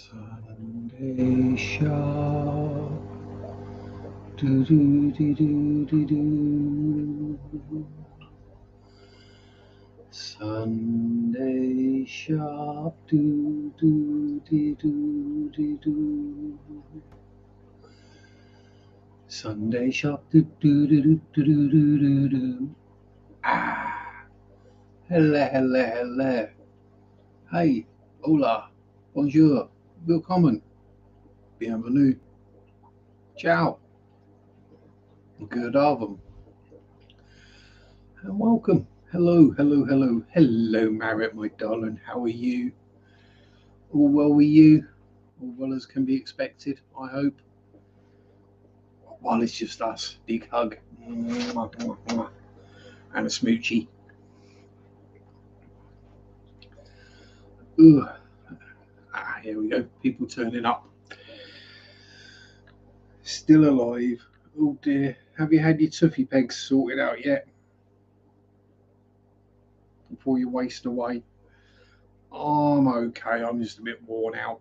Sunday shop, do do do do do do. Sunday shop, do do do do do do. Sunday shop, do do do do do do do do. Ah, hello, hello, hello. Hey, hola, bonjour, willkommen, bienvenue, ciao, good album, and welcome. Hello, hello, hello, hello, Marriott, my darling. How are you? All well with you? All well as can be expected, I hope. While it's just us, big hug, and a smoochie. Ugh. Here we go. People turning up. Still alive. Oh dear. Have you had your toofy pegs sorted out yet? Before you waste away. I'm okay. I'm just a bit worn out.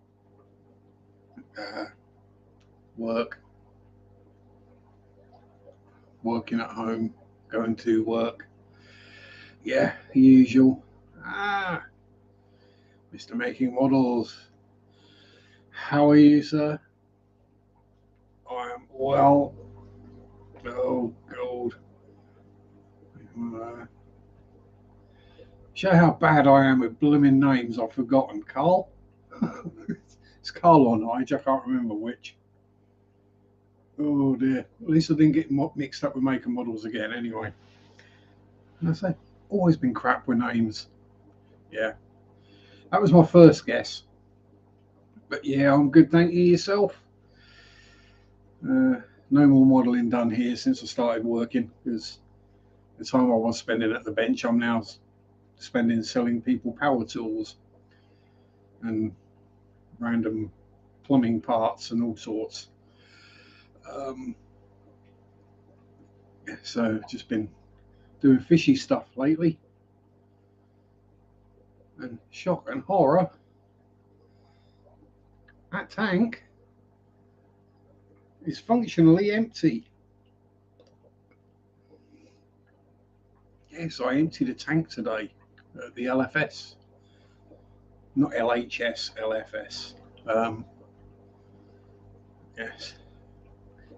Work. Working at home. Going to work. Yeah, the usual. Mr. Making Models. How are you, sir? I am well. Oh, God. Show how bad I am with blooming names I've forgotten. Carl? It's Carl or Nige, I can't remember which. Oh dear. At least I didn't get mixed up with making models again anyway. And I say, always been crap with names. Yeah. That was my first guess. But yeah, I'm good, thank you. Yourself? No more modelling done here since I started working because the time I was spending at the bench, I'm now spending selling people power tools and random plumbing parts and all sorts. So just been doing fishy stuff lately. And shock and horror, that tank is functionally empty. Yes, I emptied a tank today at the LFS. Not LHS, LFS. Yes.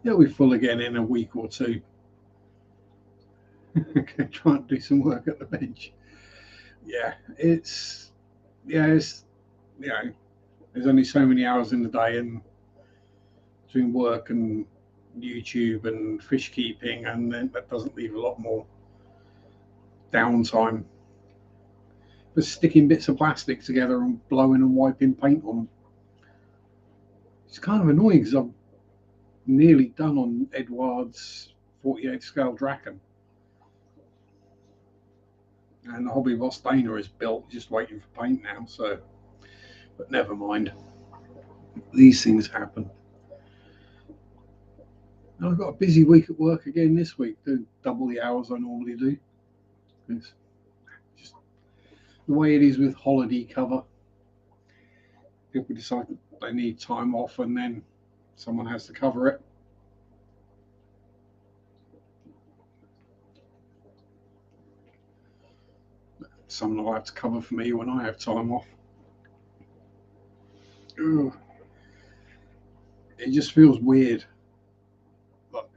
It'll be full again in a week or two. Okay, try and do some work at the bench. Yeah, it's you know, there's only so many hours in the day, and between work and YouTube and fish keeping, and then that doesn't leave a lot more downtime. But sticking bits of plastic together and blowing and wiping paint on them. It's kind of annoying because I'm nearly done on Edward's 48 scale Draken. And the Hobby Boss Dana is built, just waiting for paint now. So, but never mind. These things happen. And I've got a busy week at work again this week, doing double the hours I normally do. It's just the way it is with holiday cover. People decide that they need time off, and then someone has to cover it. Someone will have to cover for me when I have time off. Ugh. It just feels weird. But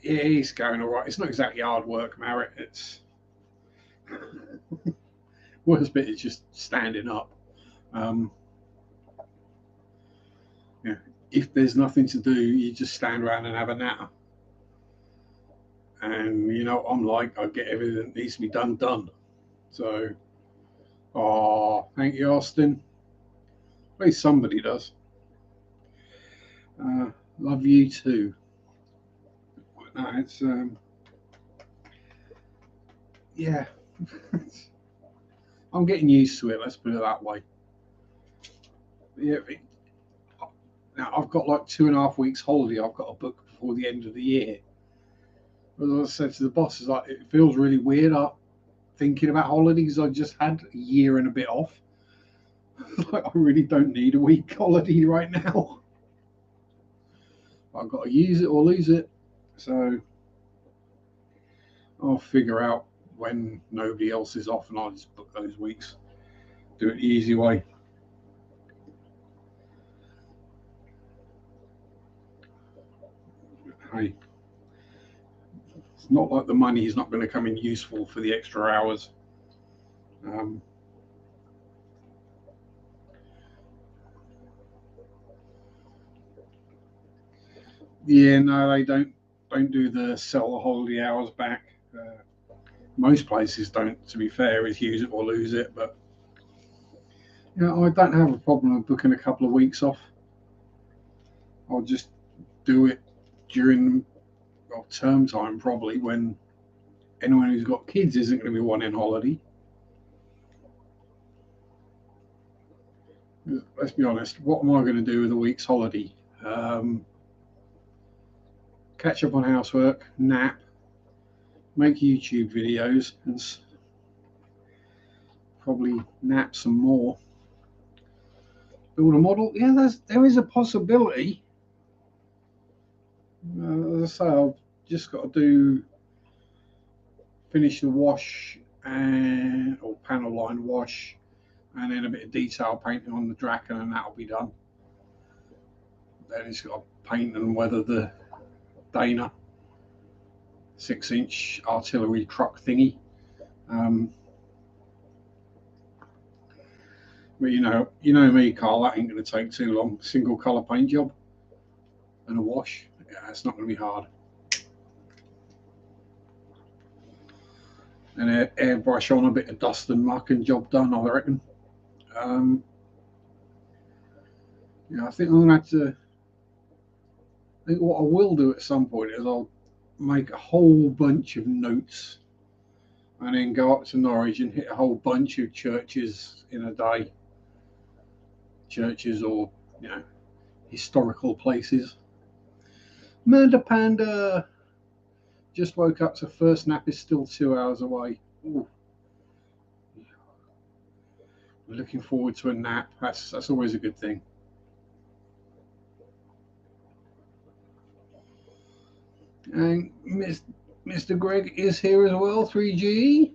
yeah, it's going all right. It's not exactly hard work, Marriott. It's worst bit is just standing up. Yeah, if there's nothing to do, you just stand around and have a nap. And you know, I'm like, I get everything that needs to be done. So, oh, thank you, Austin. At least somebody does. Love you too. No, it's yeah. I'm getting used to it. Let's put it that way. Yeah. Now I've got like 2.5 weeks holiday. I've got to book before the end of the year. As I said to the boss, is like it feels really weird. Thinking about holidays, I just had a year and a bit off. Like, I really don't need a week holiday right now. I've got to use it or lose it. So I'll figure out when nobody else is off and I'll just book those weeks. Do it the easy way. Hey, it's not like the money is not going to come in useful for the extra hours. Yeah, no, they don't do the sell the holiday hours back. Most places don't. To be fair, is use it or lose it. But I don't have a problem with booking a couple of weeks off. I'll just do it during term time, probably when anyone who's got kids isn't going to be wanting holiday. Let's be honest. What am I going to do with a week's holiday? Catch up on housework, nap, make YouTube videos, and probably nap some more. Build a model. Yeah, there is a possibility. As I say, I've just got to finish the wash or panel line wash, and then a bit of detail painting on the Draken, and that'll be done. Then it's got to paint and weather the Dana 6-inch artillery truck thingy. But you know me, Carl. That ain't going to take too long. Single colour paint job and a wash. Yeah, it's not going to be hard. And airbrush on a bit of dust and muck and job done, I reckon. I think I'm going to have to. I think what I will do at some point is I'll make a whole bunch of notes and then go up to Norwich and hit a whole bunch of churches in a day. Churches or, historical places. Murder Panda just woke up, so first nap is still 2 hours away. Ooh. Looking forward to a nap. That's always a good thing. And Mr. Greg is here as well, 3G.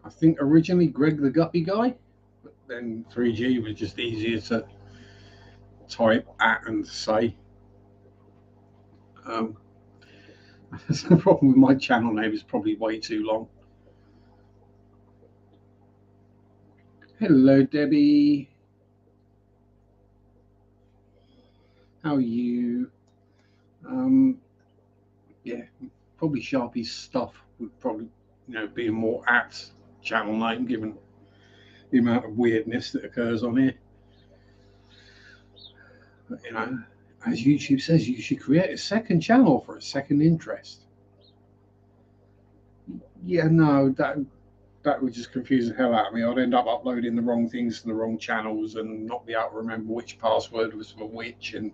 I think originally Greg the Guppy guy, but then 3G was just easier to type at and say. That's the problem with my channel name, is probably way too long. Hello, Debbie. How are you? Yeah, probably Sharpe's stuff would probably, be a more apt channel name given the amount of weirdness that occurs on here. But, as YouTube says, you should create a second channel for a second interest. Yeah, no, that would just confuse the hell out of me. I'd end up uploading the wrong things to the wrong channels and not be able to remember which password was for which. And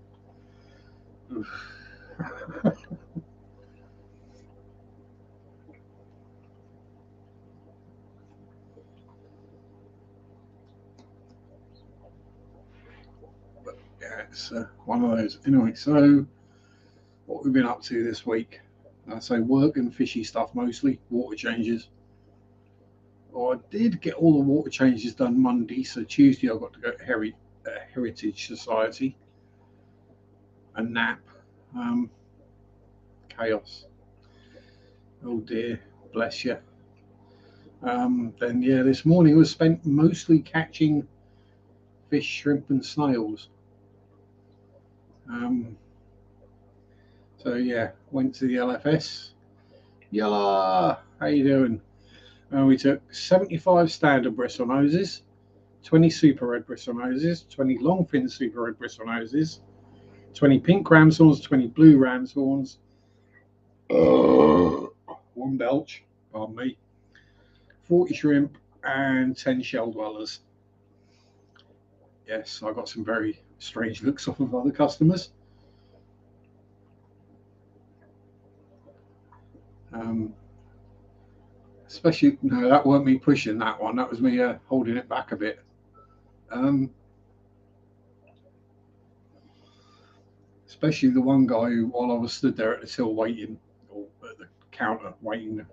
but yeah, it's one of those. Anyway, so what we've been up to this week? I say work and fishy stuff mostly. Water changes. Well, I did get all the water changes done Monday, so Tuesday I got to go to Heritage Society and nap. Chaos. Oh dear, bless you. Then this morning was spent mostly catching fish, shrimp, and snails. Went to the LFS. Yalla, how you doing? We took 75 standard bristle noses, 20 super red bristle noses, 20 longfin super red bristle noses, 20 pink ram's horns, 20 blue ram's horns, one belch, pardon me, 40 shrimp, and 10 shell dwellers. Yes, I got some very strange looks off of other customers. Especially, no, that weren't me pushing that one. That was me holding it back a bit. Especially the one guy who, while I was stood there at the till waiting, or at the counter waiting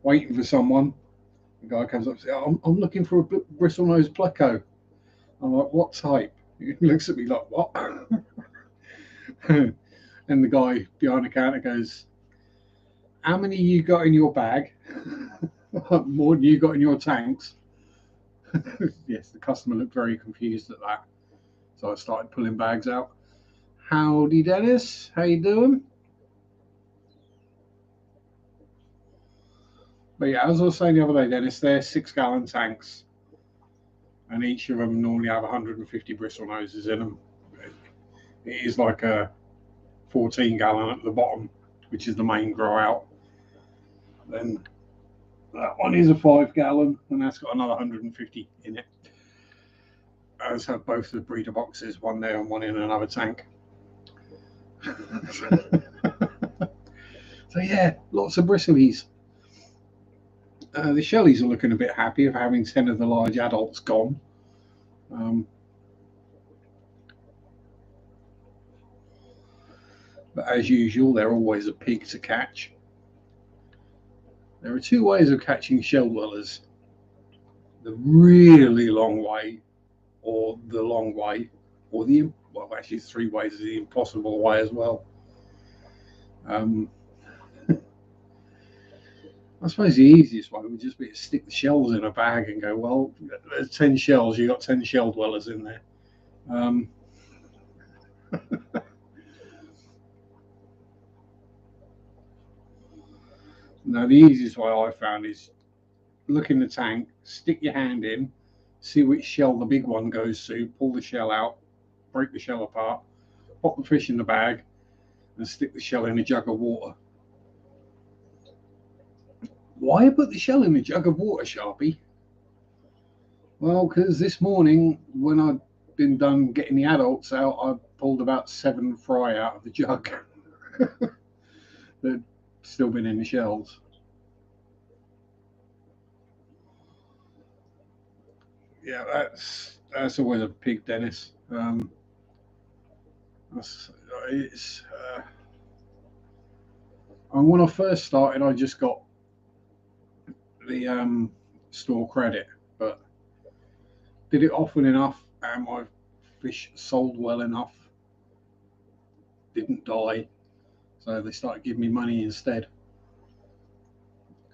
for someone, the guy comes up and says, I'm looking for a bristle nose pleco. I'm like, what type? He looks at me like, what? And the guy behind the counter goes, how many you got in your bag? More than you got in your tanks. Yes, the customer looked very confused at that. So I started pulling bags out. Howdy, Dennis. How you doing? But yeah, as I was saying the other day, Dennis, they're 6-gallon tanks, and each of them normally have 150 bristle noses in them. It is like a 14-gallon at the bottom, which is the main grow out. Then that one is a 5-gallon, and that's got another 150 in it. As have both the breeder boxes, one there and one in another tank. So yeah, lots of bristlies. The Shelleys are looking a bit happy of having 10 of the large adults gone. But as usual, they're always a pig to catch. There are 2 ways of catching shell dwellers: the really long way, or the long way, or well, actually 3 ways: the impossible way as well. I suppose the easiest way would just be to stick the shells in a bag and go, well, there's 10 shells, you got 10 shell dwellers in there. Now, the easiest way I found is look in the tank, stick your hand in, see which shell the big one goes to, pull the shell out, break the shell apart, pop the fish in the bag, and stick the shell in a jug of water. Why put the shell in a jug of water, Sharpie? Well, because this morning, when I'd been done getting the adults out, I pulled about 7 fry out of the jug that'd still been in the shells. Yeah, that's always a pig, Dennis. It's and when I first started, I just got the store credit, but did it often enough, and my fish sold well enough, didn't die, so they started giving me money instead.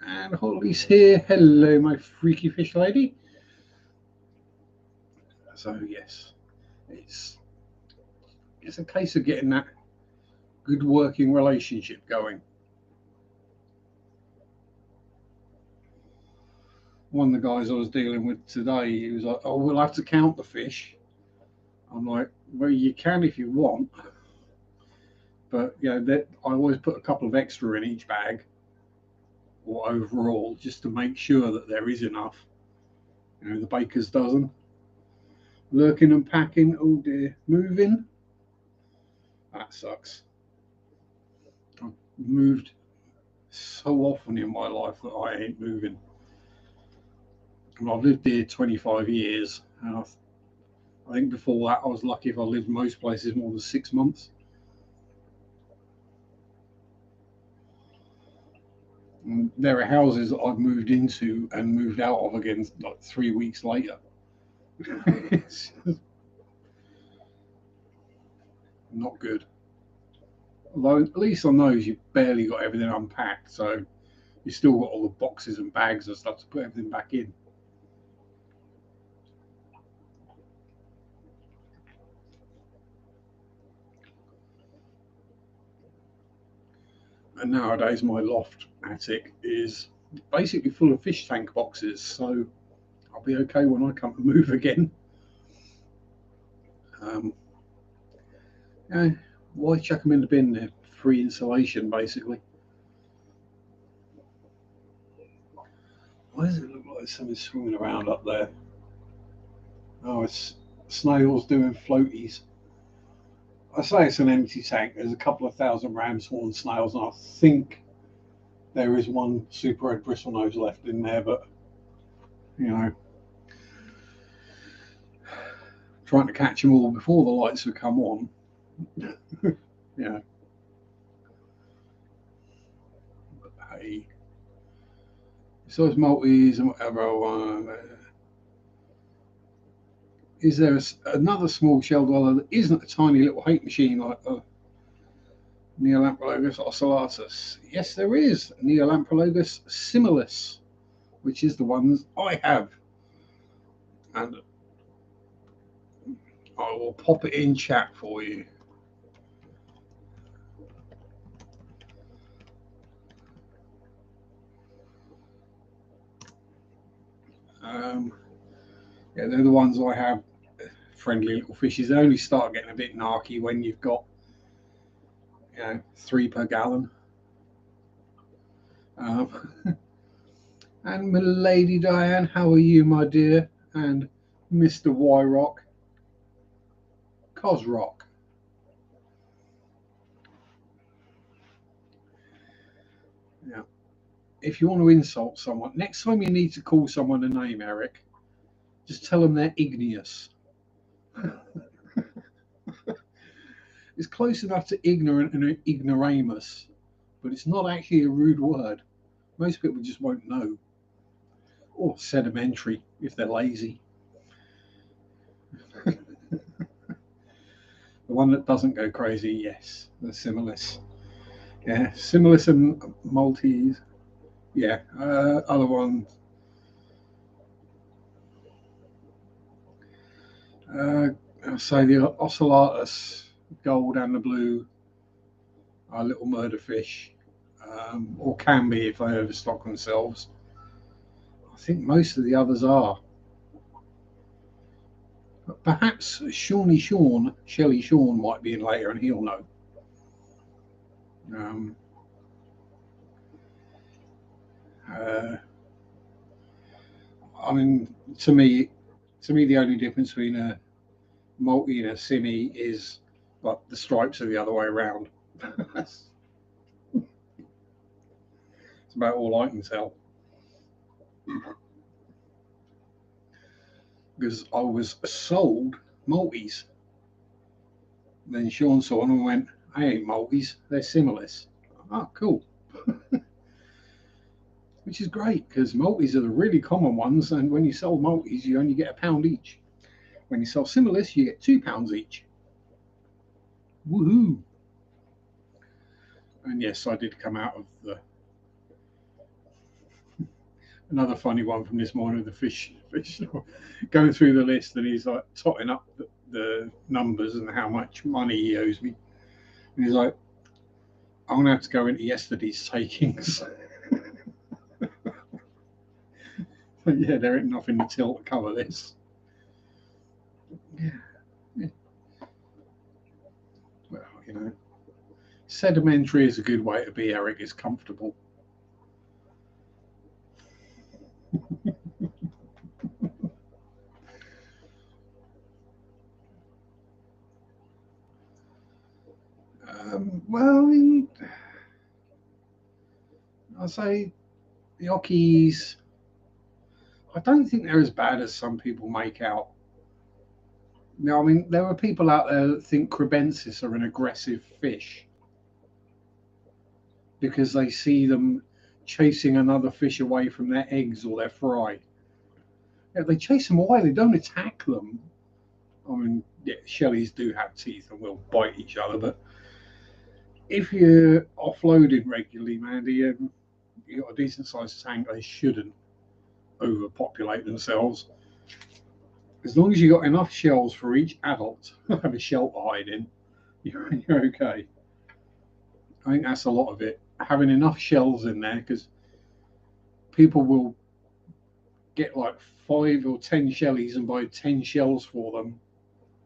And Holly's here. Hello, my freaky fish lady. So yes, it's a case of getting that good working relationship going. One of the guys I was dealing with today, he was like, "Oh, we'll have to count the fish." I'm like, "Well, you can if you want, but you know, I always put a couple of extra in each bag, or overall, just to make sure that there is enough." You know, the baker's dozen. Lurking and packing. Oh dear, moving. That sucks. I've moved so often in my life that I ain't moving. And I've lived here 25 years, and I think before that I was lucky if I lived most places more than 6 months. And there are houses that I've moved into and moved out of again like 3 weeks later. It's not good. Although at least on those you've barely got everything unpacked, so you still got all the boxes and bags and stuff to put everything back in. And nowadays my loft attic is basically full of fish tank boxes, so I'll be okay when I come to move again. Yeah, why chuck them in the bin? They're free insulation, basically. Why does it look like something's swimming around up there? Oh, it's snails doing floaties. I say it's an empty tank. There's a couple of thousand ram's horn snails, and I think there is one super red bristlenose left in there, but you know, trying to catch them all before the lights have come on. Yeah. But hey, besides multis and whatever, is there another small shell dweller that isn't a tiny little hate machine like the Neolamprologus ocellatus? Yes, there is. Neolamprologus similis, which is the ones I have. And I will pop it in chat for you. Yeah, they're the ones I have. Friendly little fishes. They only start getting a bit narky when you've got, 3 per gallon. And my Lady Diane, how are you, my dear? And Mr. Y Rock, Cos Rock. Yeah. If you want to insult someone, next time you need to call someone a name, Eric, just tell them they're igneous. It's close enough to ignorant and ignoramus, but it's not actually a rude word. Most people just won't know. Or sedimentary if they're lazy. The one that doesn't go crazy, yes, the similis. Yeah, similis and multis. Yeah, other ones. I'll say the ocellatus, gold and the blue, are little murder fish, or can be if they overstock themselves. I think most of the others are. But perhaps Shelly Sean might be in later and he'll know. I mean, to me, the only difference between a multi and a simi is like the stripes are the other way around. That's about all I can tell. Because I was sold multis. Then Sean saw them and went, I ain't multis, they're similis. Oh, cool. Which is great because multis are the really common ones, and when you sell multis, you only get £1 each. When you sell similis, you get £2 each. Woohoo! And yes, I did come out of the another funny one from this morning, the fish going through the list, and he's like totting up the numbers and how much money he owes me. And he's like, I'm gonna have to go into yesterday's takings. But yeah, there ain't nothing to till to cover this. Yeah. Well, sedimentary is a good way to be, Eric. It's comfortable. Well, I mean, I'll say the Ockies, I don't think they're as bad as some people make out. Now, I mean, there are people out there that think crebensis are an aggressive fish because they see them chasing another fish away from their eggs or their fry. Yeah, they chase them away, they don't attack them. I mean, yeah, shellies do have teeth and will bite each other, but if you're offloading regularly, Mandy, you've got a decent sized tank, they shouldn't overpopulate themselves. As long as you've got enough shells for each adult to have a shell to hide in, you're okay. I think that's a lot of it. Having enough shells in there, because people will get like 5 or 10 shellies and buy 10 shells for them,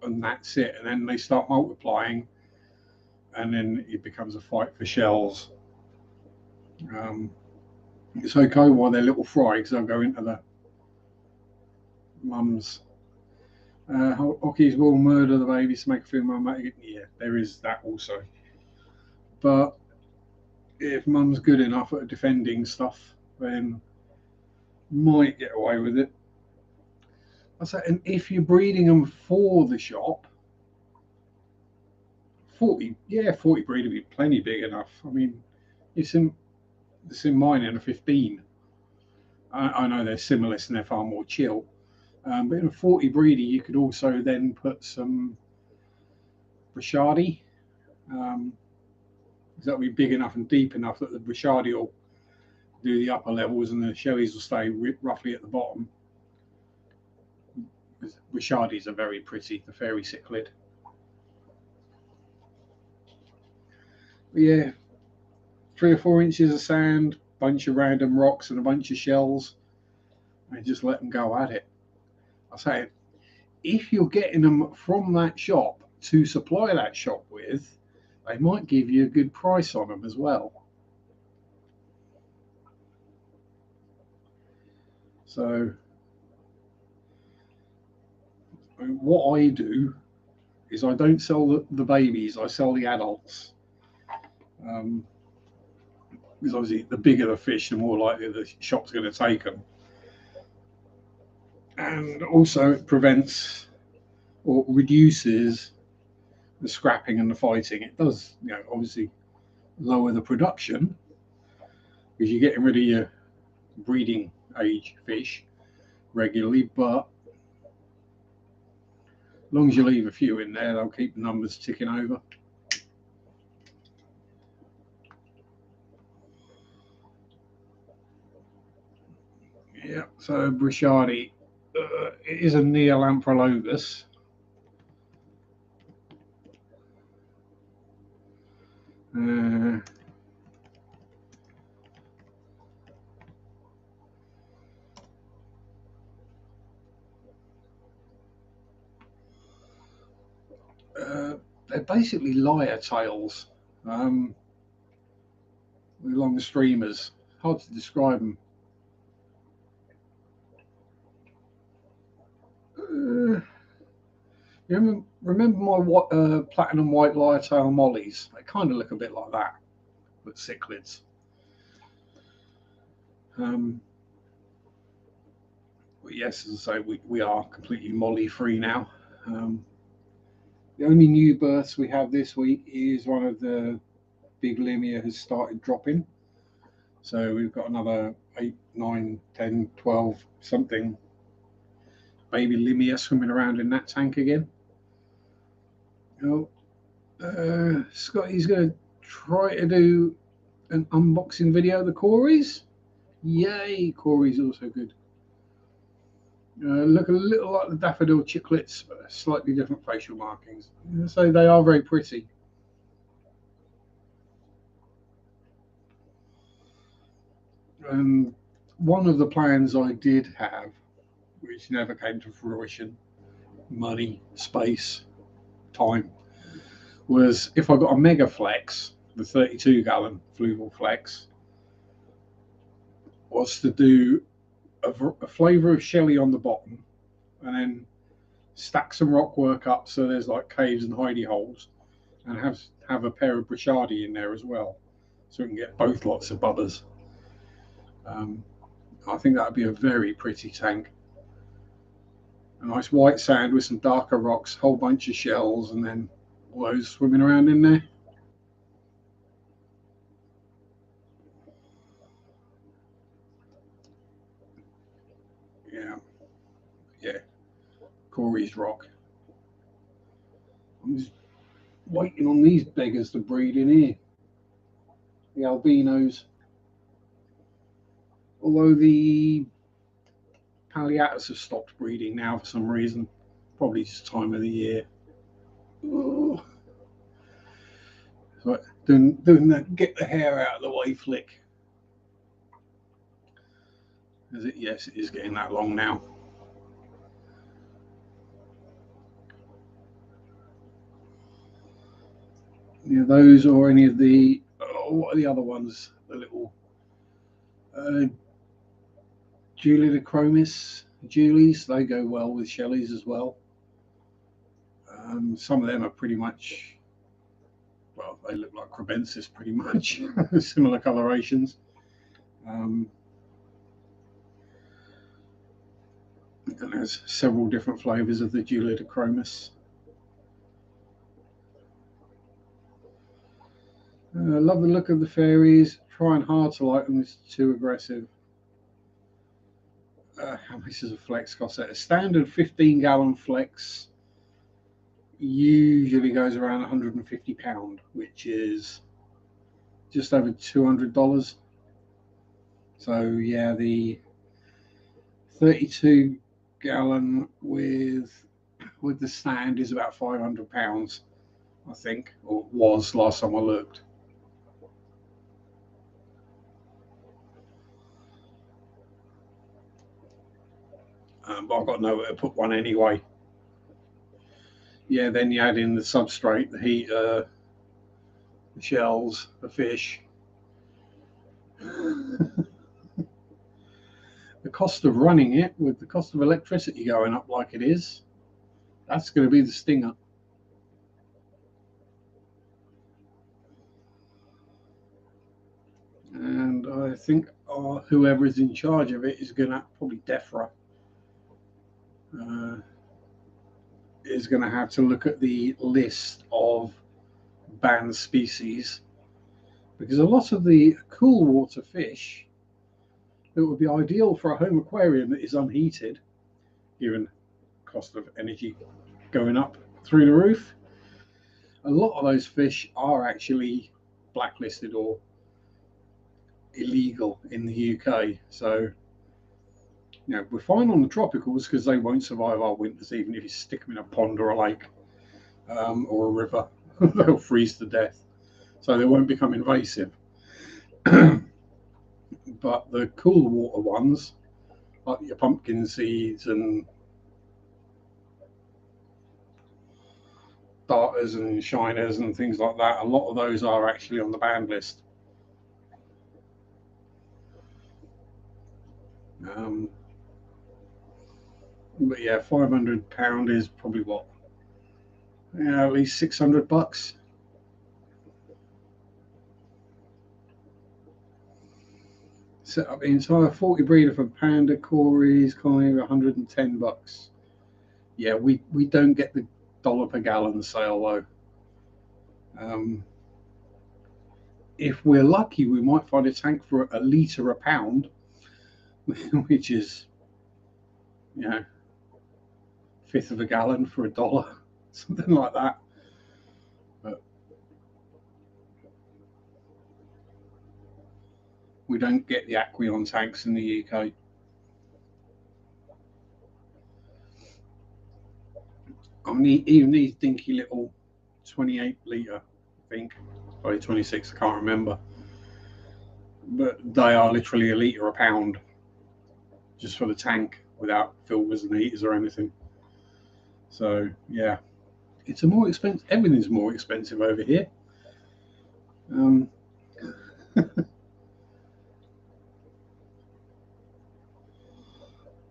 and that's it. And then they start multiplying, and then it becomes a fight for shells. It's okay while they're little fry, because they'll go into the mums. Ockies will murder the babies to make a female mate. Yeah, there is that also. But if mum's good enough at defending stuff, then might get away with it. I say, and if you're breeding them for the shop, 40 breed would be plenty big enough. I mean, it's in mine in a 15. I know they're similar and they're far more chill. But in a 40 breeder, you could also then put some Brashadi. That'll be big enough and deep enough that the Brashadi will do the upper levels and the Shelleys will stay roughly at the bottom. Brashadis are very pretty, the fairy cichlid. But yeah, 3 or 4 inches of sand, bunch of random rocks and a bunch of shells, and just let them go at it. I say, if you're getting them from that shop to supply that shop with, they might give you a good price on them as well. So what I do is I don't sell the babies, I sell the adults. Because obviously the bigger the fish, the more likely the shop's going to take them. And also it prevents or reduces the scrapping and the fighting. It does, obviously lower the production because you're getting rid of your breeding age fish regularly, but as long as you leave a few in there, they'll keep the numbers ticking over. Yeah, so Brashadi, it is a Neolamprologus. They're basically lyre tails with long streamers. Hard to describe them. You remember my platinum white lyre tail mollies? They kind of look a bit like that, but cichlids. But yes, as I say, we are completely molly free now. The only new births we have this week is one of the big limia has started dropping. So we've got another 8, 9, 10, 12 something baby limia swimming around in that tank again. Scotty's going to try to do an unboxing video of the Corys. Yay, Corys also good. Look a little like the daffodil chiclets, but slightly different facial markings. So they are very pretty. And one of the plans I did have, which never came to fruition, money, space, time, was if I got a Mega Flex, the 32-gallon Fluval Flex, was to do a flavour of Shelly on the bottom and then stack some rock work up so there's like caves and hidey holes, and have a pair of Brashadi in there as well, so we can get both lots of bubbers. I think that would be a very pretty tank. A nice white sand with some darker rocks, whole bunch of shells, and then all those swimming around in there. Yeah, Corey's rock. I'm just waiting on these beggars to breed in here. The albinos. Although the Palliatus have stopped breeding now for some reason. Probably just time of the year. Oh. So doing that get the hair out of the way flick. Is it? Yes, it is getting that long now. Yeah, those or any of the what are the other ones? The little Julidachromis Julies, they go well with Shelleys as well. Some of them are pretty much well, they look like crebensis pretty much, similar colorations. And there's several different flavours of the Dulidochromis. I love the look of the fairies. Trying hard to like them, it's too aggressive. How much does a flex cost? A standard 15-gallon flex usually goes around £150, which is just over $200. So yeah, the 32-gallon with the stand is about £500, I think, or was last time I looked. But I've got nowhere to put one anyway. Yeah, then you add in the substrate, the heater, the shells, the fish. The cost of running it, with the cost of electricity going up like it is, that's going to be the stinger. And I think whoever is in charge of it is going to, probably DEFRA, is going to have to look at the list of banned species, because a lot of the cool water fish that would be ideal for a home aquarium that is unheated, given cost of energy going up through the roof, a lot of those fish are actually blacklisted or illegal in the UK. So we're fine on the tropicals because they won't survive our winters, even if you stick them in a pond or a lake or a river. They'll freeze to death, so they won't become invasive. But the cool water ones, like your pumpkin seeds and darters and shiners and things like that, a lot of those are actually on the banned list. But yeah, £500 is probably what? Yeah, at least $600. Set up the entire 40 breeder for panda cories, calling it $110. Yeah, we don't get the dollar per gallon sale though. If we're lucky, we might find a tank for a litre a pound, which is, fifth of a gallon for $1, something like that. But we don't get the Aqueon tanks in the UK. I mean, even these dinky little 28 litre, I think, probably 26, I can't remember. But they are literally a litre a pound just for the tank, without filters and heaters or anything. So yeah, it's a more expensive. Everything's more expensive over here. And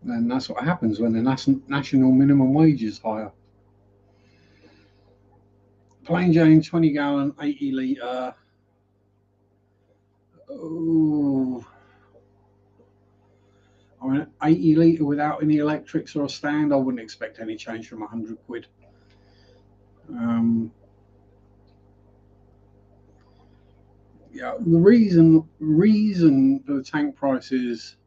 that's what happens when the national minimum wage is higher. Plain Jane 20-gallon, 80 litre. Oh, I mean, 80 litre without any electrics or a stand, I wouldn't expect any change from £100. Yeah, the reason for the tank prices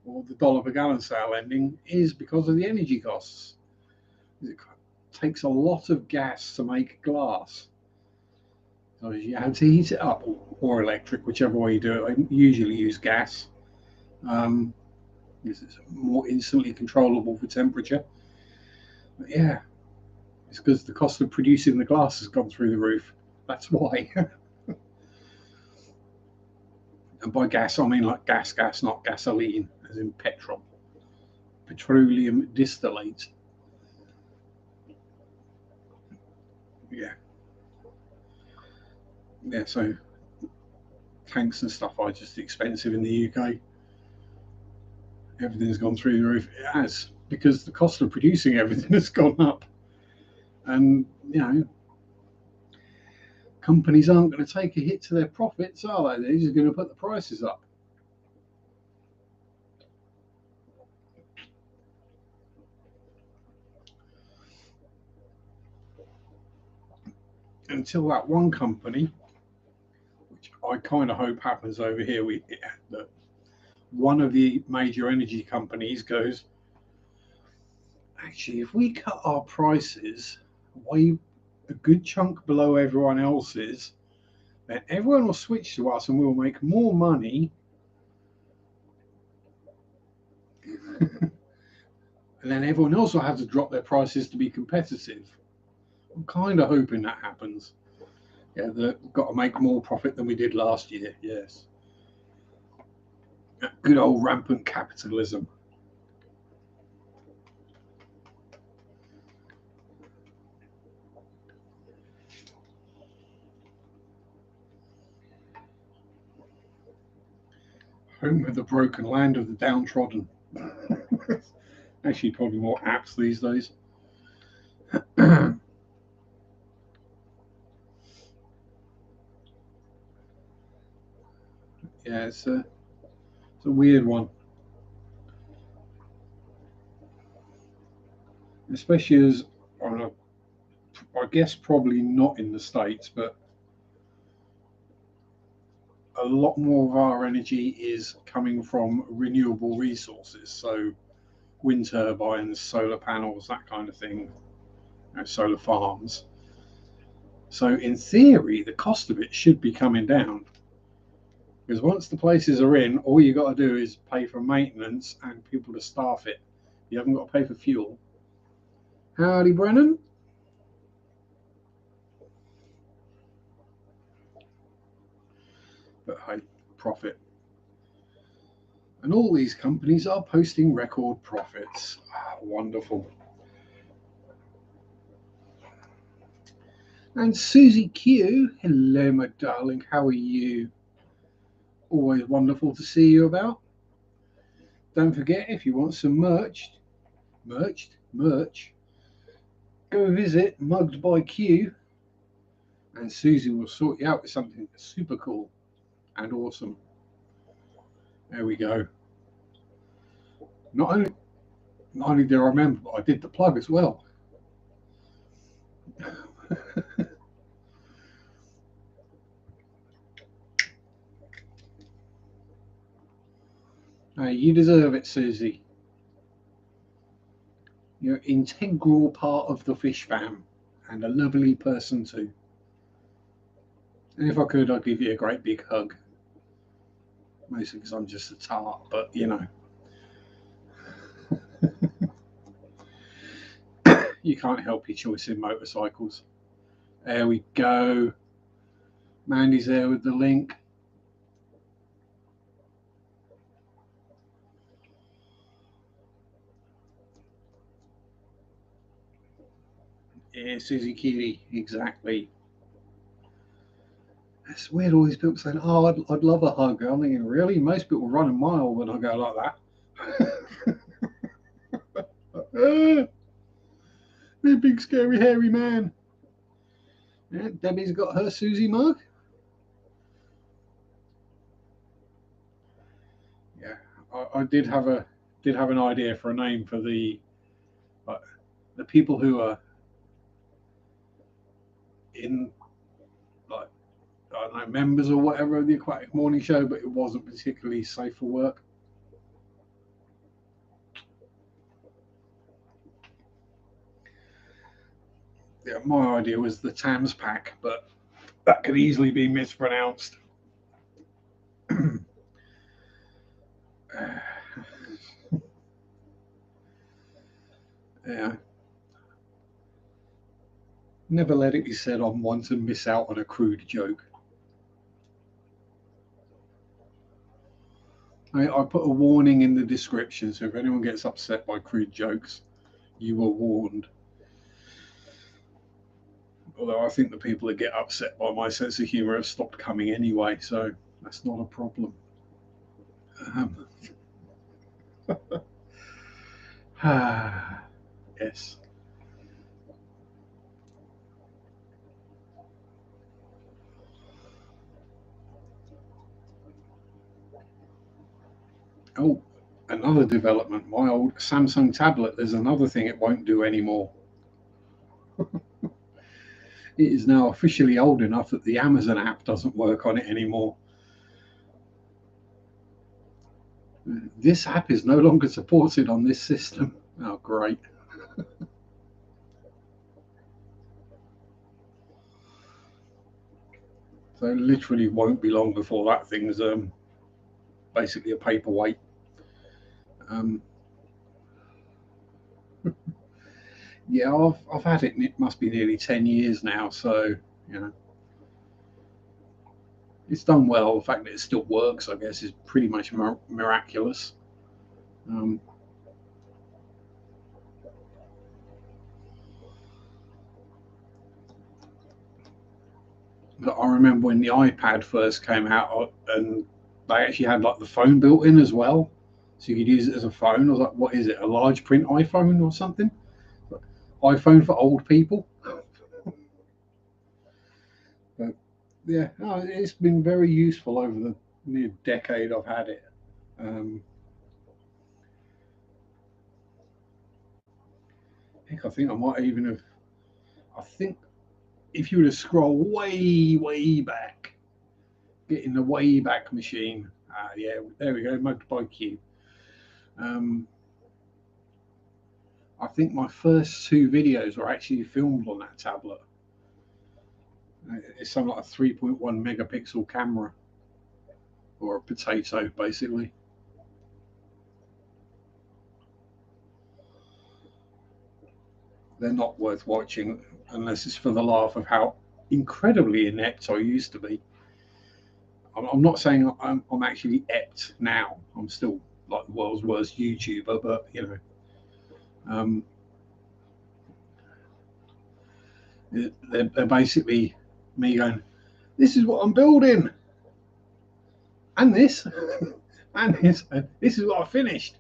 or the dollar per gallon sale ending is because of the energy costs. It takes a lot of gas to make glass. So you have to heat it up, or electric, whichever way you do it. I usually use gas. Because it's more instantly controllable for temperature. But yeah, it's because the cost of producing the glass has gone through the roof. That's why. And by gas, I mean like gas, not gasoline, as in petrol. Petroleum distillate. Yeah. Yeah, so tanks and stuff are just expensive in the UK. Everything's gone through the roof. It has, because the cost of producing everything has gone up. And, companies aren't going to take a hit to their profits, are they? They're just going to put the prices up. Until that one company, which I kind of hope happens over here, that one of the major energy companies goes, actually, if we cut our prices way a good chunk below everyone else's, then everyone will switch to us and we'll make more money. And then everyone else will have to drop their prices to be competitive. I'm kind of hoping that happens. Yeah, we've got to make more profit than we did last year. Yes. Good old rampant capitalism. Home of the broken, land of the downtrodden. Actually, probably more apt these days. Yeah, it's a weird one. Especially as, I guess probably not in the States, but a lot more of our energy is coming from renewable resources. So wind turbines, solar panels, that kind of thing, solar farms. So in theory, the cost of it should be coming down. Because once the places are in, all you got to do is pay for maintenance and people to staff it. You haven't got to pay for fuel. Howdy, Brennan. But hey, profit. And all these companies are posting record profits. Wonderful. And Susie Q, hello, my darling. How are you? Always wonderful to see you about. Don't forget, if you want some merch, go visit Mugged by Q, and Susie will sort you out with something super cool and awesome. There we go. Not only did I remember, but I did the plug as well. You deserve it, Susie. You're an integral part of the fish fam, and a lovely person too. And if I could, I'd give you a great big hug. Mostly because I'm just a tart, but you know. You can't help your choice in motorcycles. There we go. Mandy's there with the link. Yeah, Susie Keeley, exactly. It's weird, all these people saying, "Oh, I'd love a hug." I'm thinking, really? Most people run a mile when I go like that. The big scary hairy man. Yeah, Debbie's got her Susie mug. Yeah, I did have an idea for a name for the people who are in, like, I don't know, members or whatever of the Aquatic Morning Show, but it wasn't particularly safe for work. Yeah, my idea was the Tams Pack, but that could easily be mispronounced. Yeah. Never let it be said I'm one to miss out on a crude joke. I put a warning in the description, so if anyone gets upset by crude jokes, you were warned. Although I think the people that get upset by my sense of humour have stopped coming anyway, so that's not a problem. Yes. Oh, another development. My old Samsung tablet, there's another thing it won't do anymore. It is now officially old enough that the Amazon app doesn't work on it anymore. This app is no longer supported on this system. Oh, great. So it literally won't be long before that thing's basically a paperweight. Um, yeah, I've had it, and it must be nearly 10 years now. So, you know, it's done well. The fact that it still works, I guess, is pretty much miraculous. Um, but I remember when the iPad first came out, and they actually had like the phone built in as well, so you could use it as a phone. I was like, what is it? A large print iPhone or something? iPhone for old people. But yeah, no, it's been very useful over the near decade I've had it. Um, Heck, I think I might even have. I think if you were to scroll way back, get in the way back machine. Yeah, there we go, motorbike queue. Um, I think my first two videos were actually filmed on that tablet. It's something like a 3.1 megapixel camera, or a potato, basically. They're not worth watching unless it's for the laugh of how incredibly inept I used to be. I'm not saying I'm actually ept now. I'm still like the world's worst YouTuber, but you know, um, they're basically me going, "This is what I'm building, and this, and this, and this is what I finished."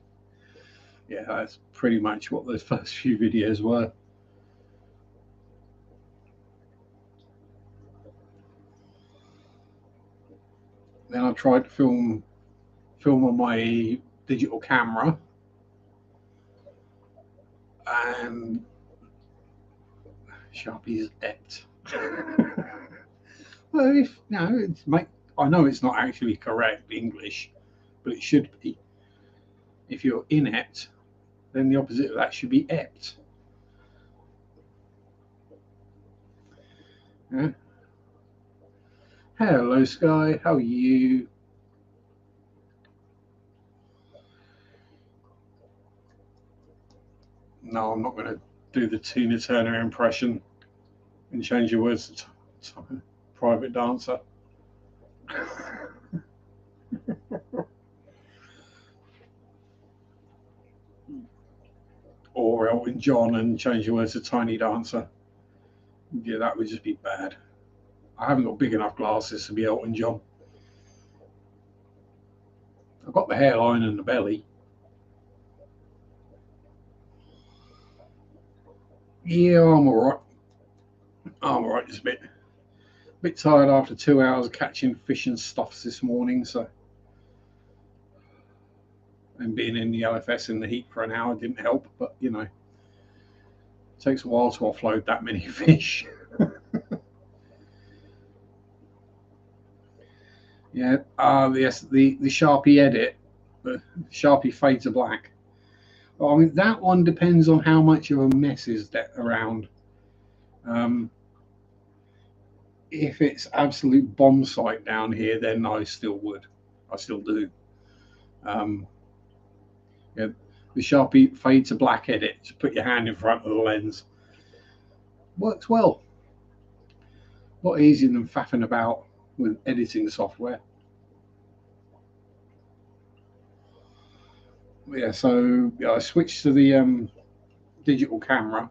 Yeah, that's pretty much what those first few videos were. Then I tried to film on my digital camera, and Sharpe is ept. Well, if you know, I know it's not actually correct English, but it should be. If you're inept, then the opposite of that should be ept. Yeah? Hello, Sky. How are you? No, I'm not going to do the Tina Turner impression and change your words to private dancer. Or Elton John and change your words to tiny dancer. Yeah, that would just be bad. I haven't got big enough glasses to be Elton John. I've got the hairline and the belly. Yeah, I'm all right. I'm all right. Just a bit tired after 2 hours of catching fish and stuffs this morning. So, and being in the LFS in the heat for an hour didn't help. But you know, it takes a while to offload that many fish. Yeah. Yes. The Sharpie edit, the Sharpie fade to black. Well, I mean that one depends on how much of a mess is around. Um, if it's absolute bomb site down here, then I still would. I still do. Um, yeah, the Sharpie fade to black edit. Just put your hand in front of the lens. Works well. A lot easier than faffing about with editing software. Yeah, so yeah, I switched to the digital camera,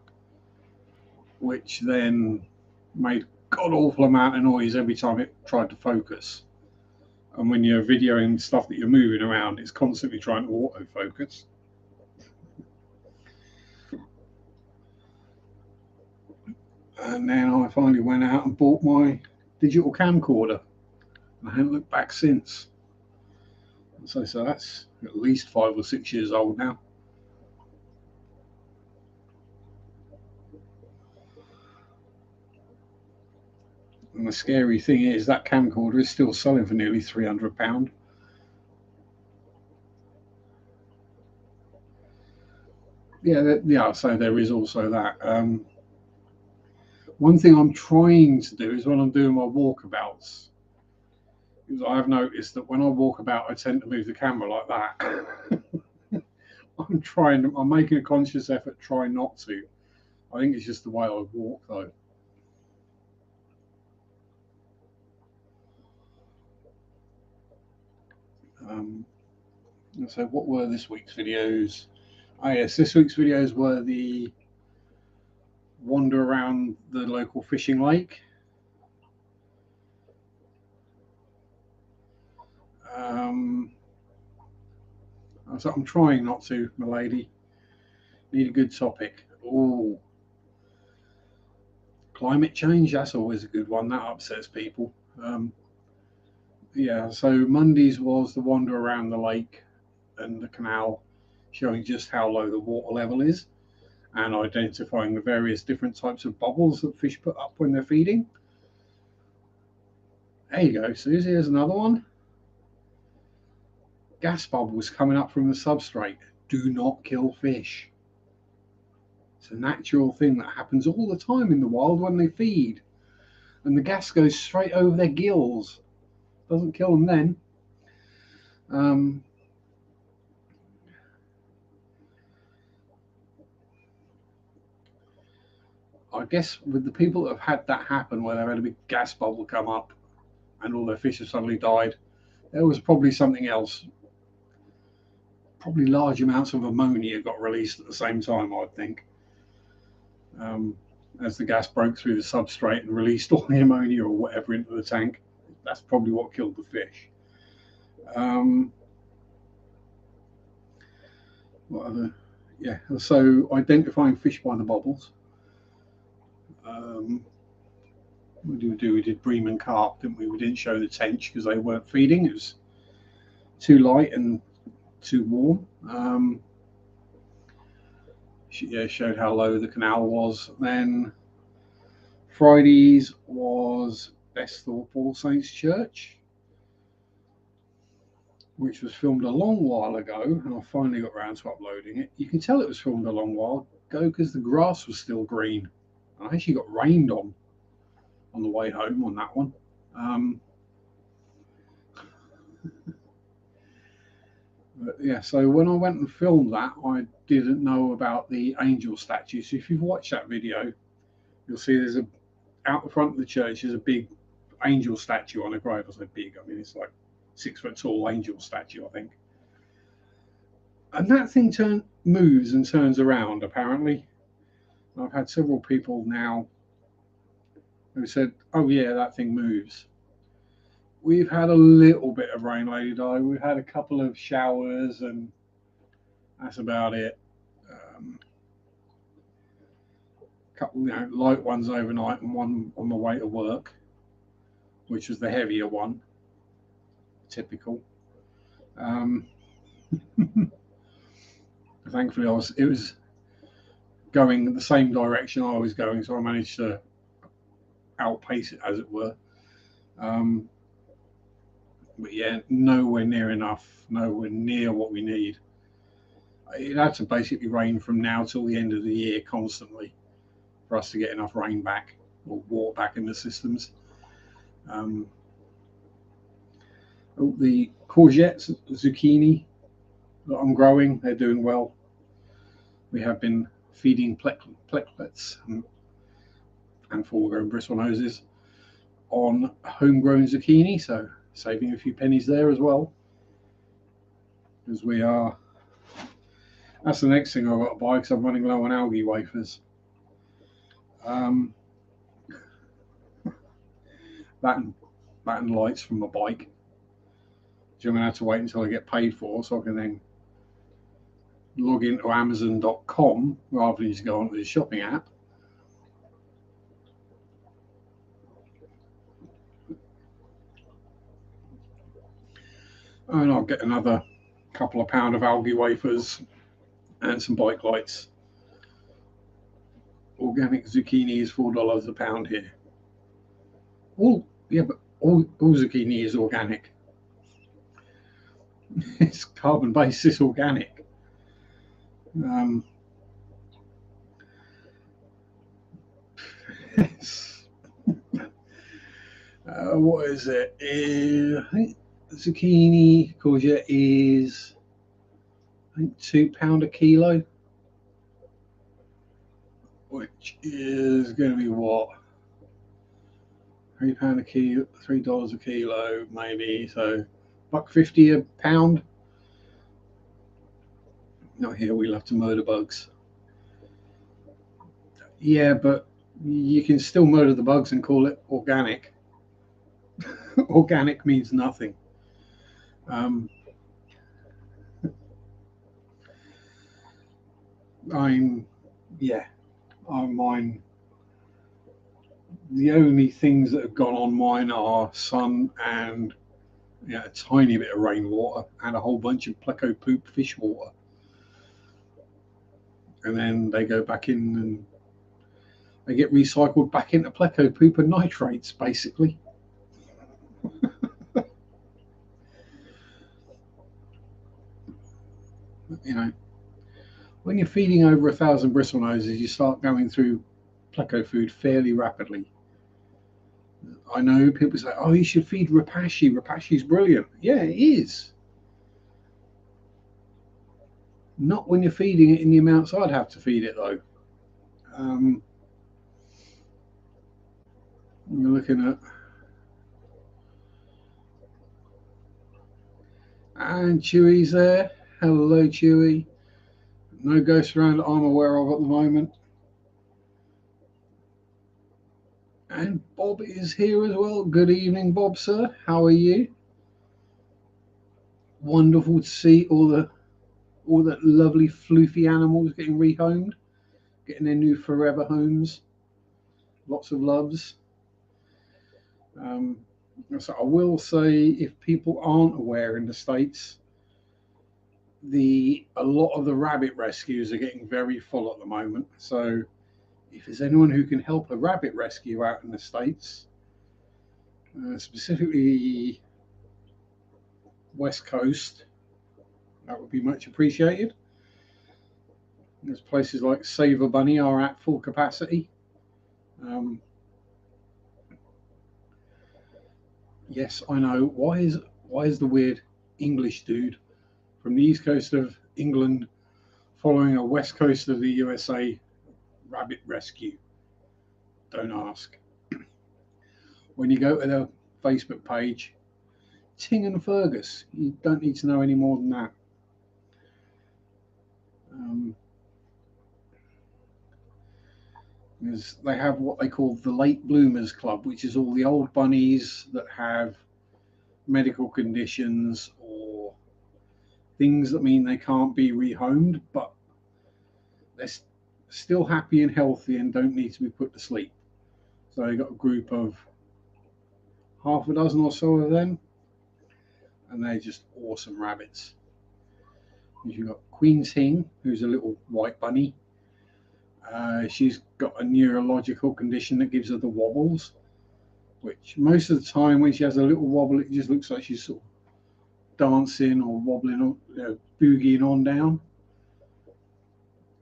which then made god awful amount of noise every time it tried to focus. And when you're videoing stuff that you're moving around, it's constantly trying to autofocus. And then I finally went out and bought my digital camcorder. I haven't looked back since. So that's at least 5 or 6 years old now. And the scary thing is that camcorder is still selling for nearly £300. Yeah, so there is also that. One thing I'm trying to do is when I'm doing my walkabouts, because I have noticed that when I walk about, I tend to move the camera like that. I'm making a conscious effort trying not to. I think it's just the way I walk, though. So what were this week's videos? Oh yes, this week's videos were the wander around the local fishing lake. So I'm trying not to, my lady. Need a good topic. Oh, climate change, that's always a good one. That upsets people. Yeah, so Mondays was the wander around the lake and the canal, showing just how low the water level is and identifying the various different types of bubbles that fish put up when they're feeding. There you go, Susie, here's another one. Gas bubbles coming up from the substrate. Do not kill fish. It's a natural thing that happens all the time in the wild when they feed. And the gas goes straight over their gills. Doesn't kill them then. I guess with the people that have had that happen, where they've had a big gas bubble come up and all their fish have suddenly died, there was probably something else. Probably large amounts of ammonia got released at the same time, I'd think. As the gas broke through the substrate and released all the ammonia or whatever into the tank. That's probably what killed the fish. What other? Yeah, so identifying fish by the bubbles. What did we do? We did bream and carp, didn't we? We didn't show the tench because they weren't feeding. It was too light and too warm. Yeah, showed how low the canal was. Then Fridays was Best Thorpe All Saints Church, which was filmed a long while ago, and I finally got around to uploading it. You can tell it was filmed a long while ago because the grass was still green. I actually got rained on the way home on that one. But yeah, so when I went and filmed that, I didn't know about the angel statue. So if you've watched that video, you'll see there's out the front of the church is a big angel statue on a grave. I say big, I mean it's like 6 foot tall angel statue, I think. And that thing moves and turns around apparently. I've had several people now who said, "Oh yeah, that thing moves." We've had a little bit of rain, Lady Di. We've had a couple of showers, and that's about it. Couple, light ones overnight, and one on the way to work, which was the heavier one. Typical. Thankfully, it was going the same direction I was going, so I managed to outpace it, as it were. But yeah, nowhere near enough, nowhere near what we need. It had to basically rain from now till the end of the year constantly for us to get enough rain back or water back in the systems. The courgettes, zucchini that I'm growing, they're doing well. We have been feeding plecklets and full-grown bristle noses on homegrown zucchini, so saving a few pennies there as well. Because that's the next thing I've got to buy because I'm running low on algae wafers. That and lights from my bike, which I'm going to have to wait until I get paid for, so I can then log into Amazon.com rather than just go onto the shopping app. And I'll get another couple of pound of algae wafers and some bike lights. Organic zucchini is $4 a pound here. Yeah, but all zucchini is organic. It's carbon based, it's organic. What is it? I think zucchini courgette is, I think, £2 a kilo, which is going to be what, £3 a kilo, $3 a kilo, maybe. So $1.50 a pound. Not here. We'll have to murder bugs. Yeah, but you can still murder the bugs and call it organic. Organic means nothing. Mine. The only things that have gone on mine are sun and a tiny bit of rainwater and a whole bunch of pleco poop fish water. And then they go back in and they get recycled back into pleco poop and nitrates, basically. When you're feeding over 1,000 bristlenoses, you start going through pleco food fairly rapidly. I know people say, "Oh, you should feed Rapashi. Rapashi's brilliant." Yeah, it is. Not when you're feeding it in the amounts I'd have to feed it, though. You're looking at, and Chewy's there. Hello, Chewy. No ghosts around that I'm aware of at the moment. And Bob is here as well. Good evening, Bob, sir. How are you? Wonderful to see all the lovely floofy animals getting rehomed, getting their new forever homes. Lots of loves. So I will say, if people aren't aware in the States, a lot of the rabbit rescues are getting very full at the moment. So if there's anyone who can help a rabbit rescue out in the States, specifically West Coast, that would be much appreciated. There's places like Save a Bunny are at full capacity. Yes, I know. Why is the weird English dude from the east coast of England following a west coast of the USA rabbit rescue? Don't ask. When you go to the Facebook page, Ting and Fergus, you don't need to know any more than that. They have what they call the Late Bloomers Club, which is all the old bunnies that have medical conditions or things that mean they can't be rehomed, but they're still happy and healthy and don't need to be put to sleep. So they got a group of half a dozen or so of them, and they're just awesome rabbits. You've got Queen Ting, who's a little white bunny. She's got a neurological condition that gives her the wobbles, which most of the time when she has a little wobble, it just looks like she's sort of dancing or wobbling, boogieing on down.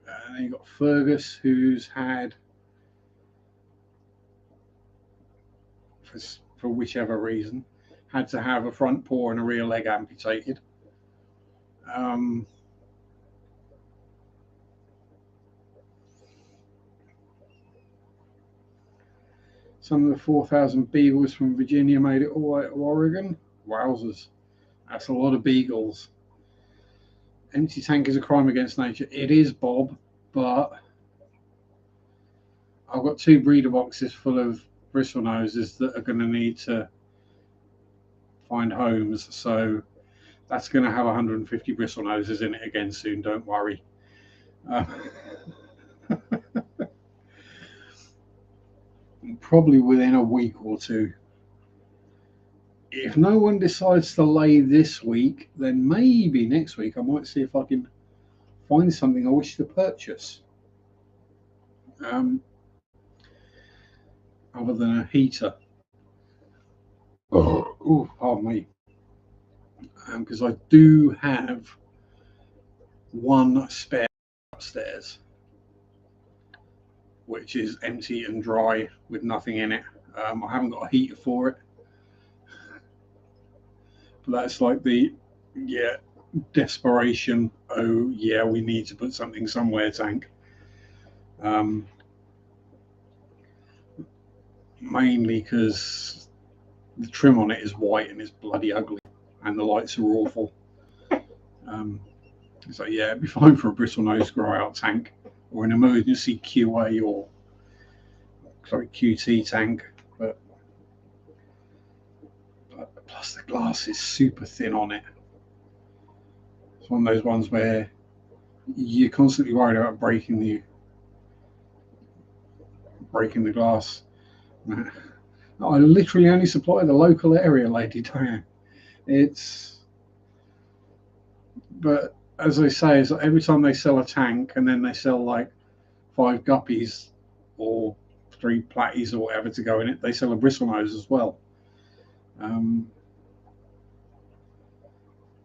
And then you've got Fergus, who's had, for whichever reason, had to have a front paw and a rear leg amputated. Some of the 4,000 beagles from Virginia made it all the way to Oregon. Wowzers. That's a lot of beagles. Empty tank is a crime against nature. It is, Bob, but I've got 2 breeder boxes full of bristlenoses that are going to need to find homes. So that's going to have 150 bristlenoses in it again soon. Don't worry. Probably within a week or two. if no one decides to lay this week, then maybe next week I might see if I can find something I wish to purchase. Other than a heater. Oh, pardon me. Because I do have one spare upstairs, which is empty and dry with nothing in it. I haven't got a heater for it. But that's like the, desperation. Oh, yeah, we need to put something somewhere tank. Mainly because the trim on it is white and it's bloody ugly, and the lights are awful. So yeah, it'd be fine for a bristlenose grow out tank or an emergency QA or QT tank, but plus the glass is super thin on it. It's one of those ones where you're constantly worried about breaking the glass. I literally only supply the local area, Lady Diane. But as they say, is every time they sell a tank and then they sell like 5 guppies or 3 platties or whatever to go in it, they sell a bristlenose as well.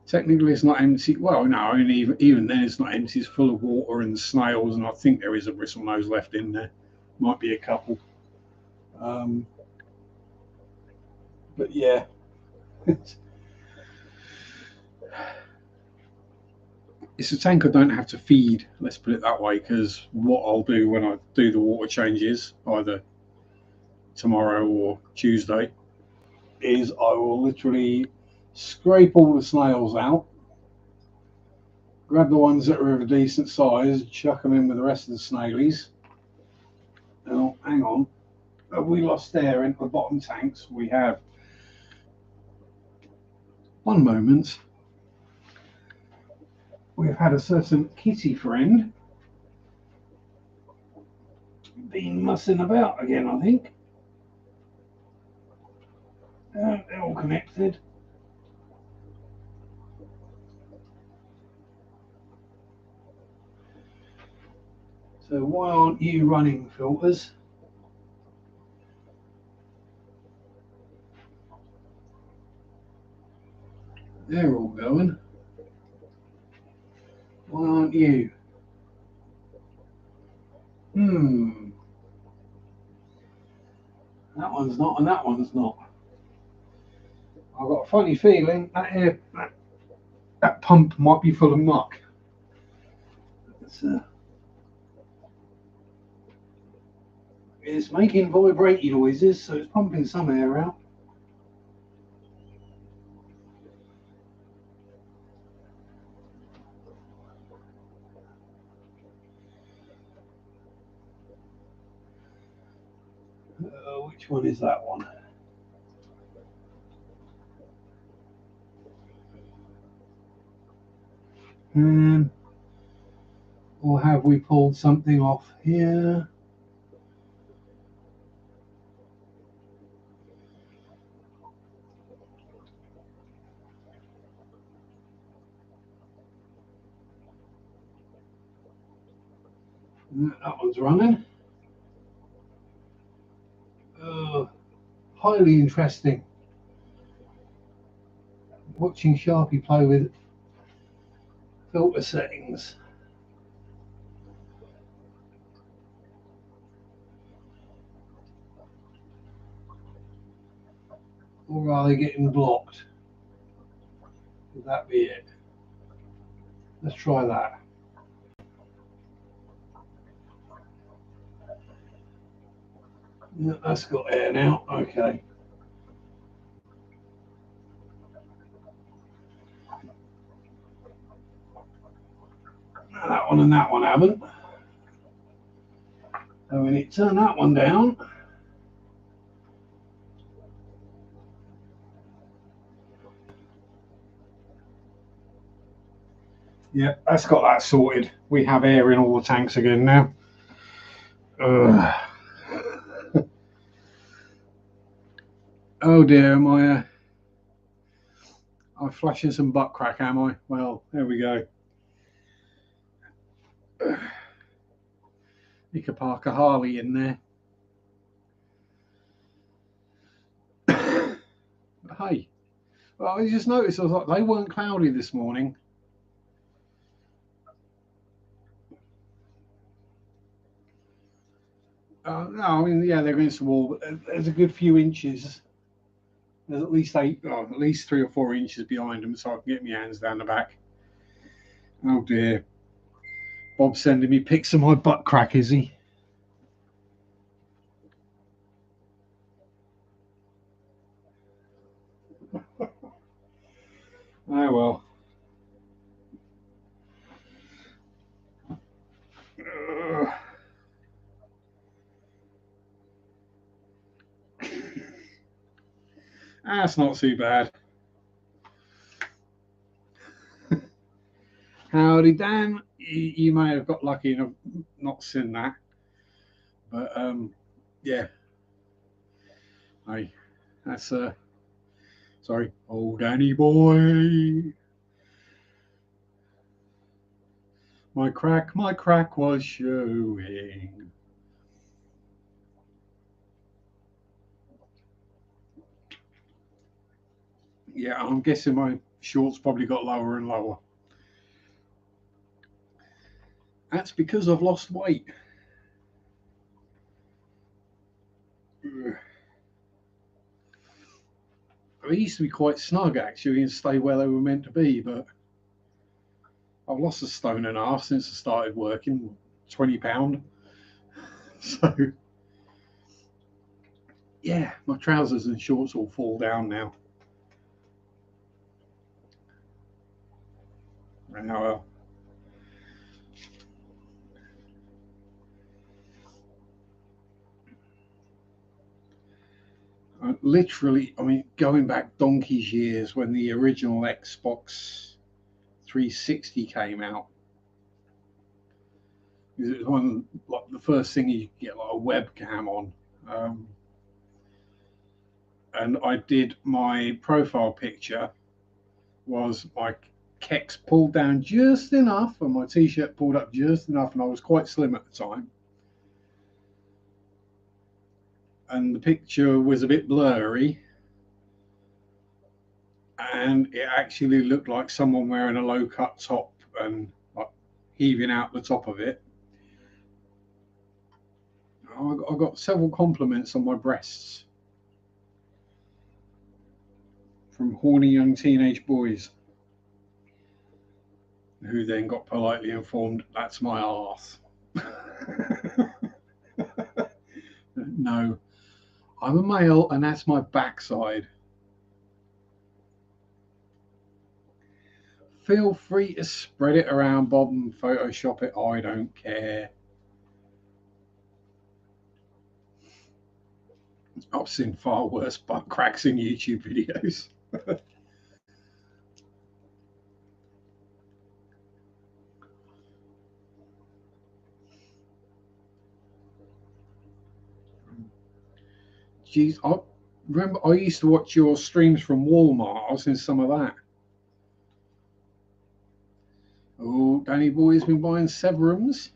Technically, it's not empty. Well, no, I mean, even then, it's not empty. It's full of water and snails, and I think there is a bristlenose left in there. Might be a couple. But yeah, it's a tank I don't have to feed. Let's put it that way, because what I'll do when I do the water changes, either tomorrow or Tuesday, is I will literally scrape all the snails out, grab the ones that are of a decent size, chuck them in with the rest of the snailies. Now, hang on, have we lost air into the bottom tanks? We have. One moment. We've had a certain kitty friend been mussing about again, I think. They're all connected. So why aren't you running, filters? They're all going. Why aren't you? That one's not, and that one's not. I've got a funny feeling that pump might be full of muck. It's making vibrating noises, so it's pumping some air out. Which one is that one? Or have we pulled something off here? That one's running. Highly interesting. Watching Sharpe play with filter settings. Or are they getting blocked? Would that be it? Let's try that. That's got air now. Okay. That one and that one haven't. So we need to turn that one down. Yeah, that's got that sorted. We have air in all the tanks again now. Oh dear, I'm flashing some butt crack, am I? Well, there we go. You could park a Harley in there. Hey, well, I just noticed I was like, they weren't cloudy this morning. No, I mean, yeah, they're against the wall, but there's a good few inches. There's at least at least 3 or 4 inches behind them, so I can get my hands down the back. Oh dear. Bob's sending me pics of my butt crack, is he? Oh well. That's not too bad. Howdy, Dan. You may have got lucky and have not seen that, but yeah. Hey, that's sorry, old Danny boy. My crack was showing. Yeah, I'm guessing my shorts probably got lower and lower. That's because I've lost weight. They used to be quite snug actually and stay where they were meant to be, but I've lost a stone and a half since I started working, £20. So yeah, my trousers and shorts all fall down now. Now, literally, I mean, going back donkey's years when the original Xbox 360 came out, it was one like the first thing you get like a webcam on, and I did my profile picture was my kecks pulled down just enough and my t-shirt pulled up just enough, and I was quite slim at the time, and the picture was a bit blurry, and it actually looked like someone wearing a low cut top and like heaving out the top of it. I got several compliments on my breasts from horny young teenage boys, who then got politely informed that's my arse. No, I'm a male and that's my backside. Feel free to spread it around, Bob, and Photoshop it. I don't care. I've seen far worse butt cracks in YouTube videos. Jeez, I remember I used to watch your streams from Walmart. I was in some of that. Oh, Danny Boy's been buying Severums.